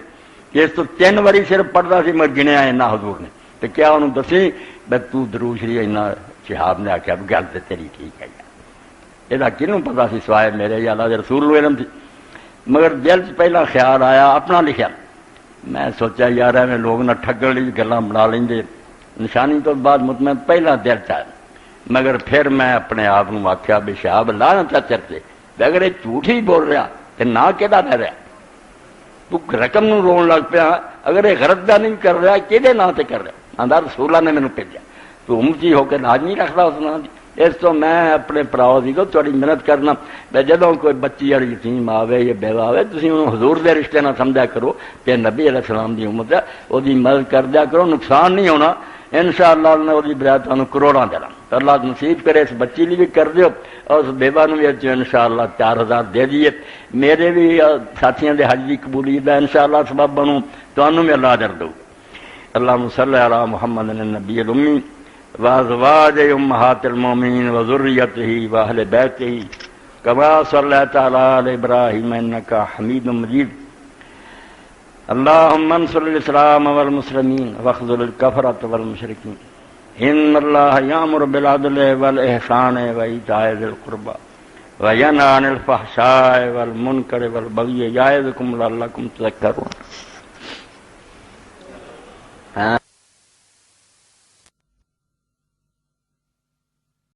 [SPEAKER 1] کہ اس تو 3 واری صرف پڑھتا سی مگر گنیا اینا حضور نے، تو کیا انہوں دسی بے تو درود شریف اینا، شہاب نے آخیا گل تے تیری ٹھیک ہے، یہ کنوں پتا سی سوائے میرے یا اللہ دے رسول نوں علم سی، مگر دل چ پہلا خیال آیا اپنا لکھیا، میں سوچا یار ایویں لوگ نہ ٹھگن لی گلاں بنا لیندے، نشانی تو بعد مطمئن پہلا دل چ آیا، مگر پھر میں اپنے آپ کو آخیا بے شہاب لعنت چرتے اگر یہ جھوٹ ہی بول رہا تو نہ کہڑا رہ رہا، تو رقم نو رون لگ پیا، اگر یہ غرض دا نہیں کر رہا کہدے نا تے کر رہا، آندا رسول اللہ نے مینوں بھیجا، تو امتی ہو کے لاج نہیں رکھتا اس نام دی، اس تو میں اپنے پراؤ دی کو تھوڑی محنت کرنا، میں جدوں کوئی بچی اور یتیم آوے یا بیوہ آوے تسی انہوں حضور دے رشتے نہ سمجھا کرو کہ نبی علیہ السلام دی امت ہے، وہ دی مدد کر دیا کرو، نقصان نہیں ہونا، انشاءاللہ اللہ نے وہ برائے تمہیں کروڑاں دینا، اللہ نصیب کرے، اس بچی لی بھی کر دیو اور اس بیوہ نو بھی انشاءاللہ 4,000 دے دیے، میرے بھی ساتھیاں دے حج دی قبولیت ہے انشاءاللہ سبب بنوں تانوں میں اللہ اجر دو۔ اللہم صلی علی محمد النبی الامی وازواج امہات المومنین وذریتہ واہل بیتہ کما صلیت علی ابراہیم انک حمید مجید۔ اللہم انصر الاسلام والمسلمین واخذل الکفرۃ والمشرکین۔ ان اللہ یامر بالعدل والاحسان وایتاء ذی القربى وینہی عن الفحشاء والمنکر والبغی یعظکم لعلکم تذکرون۔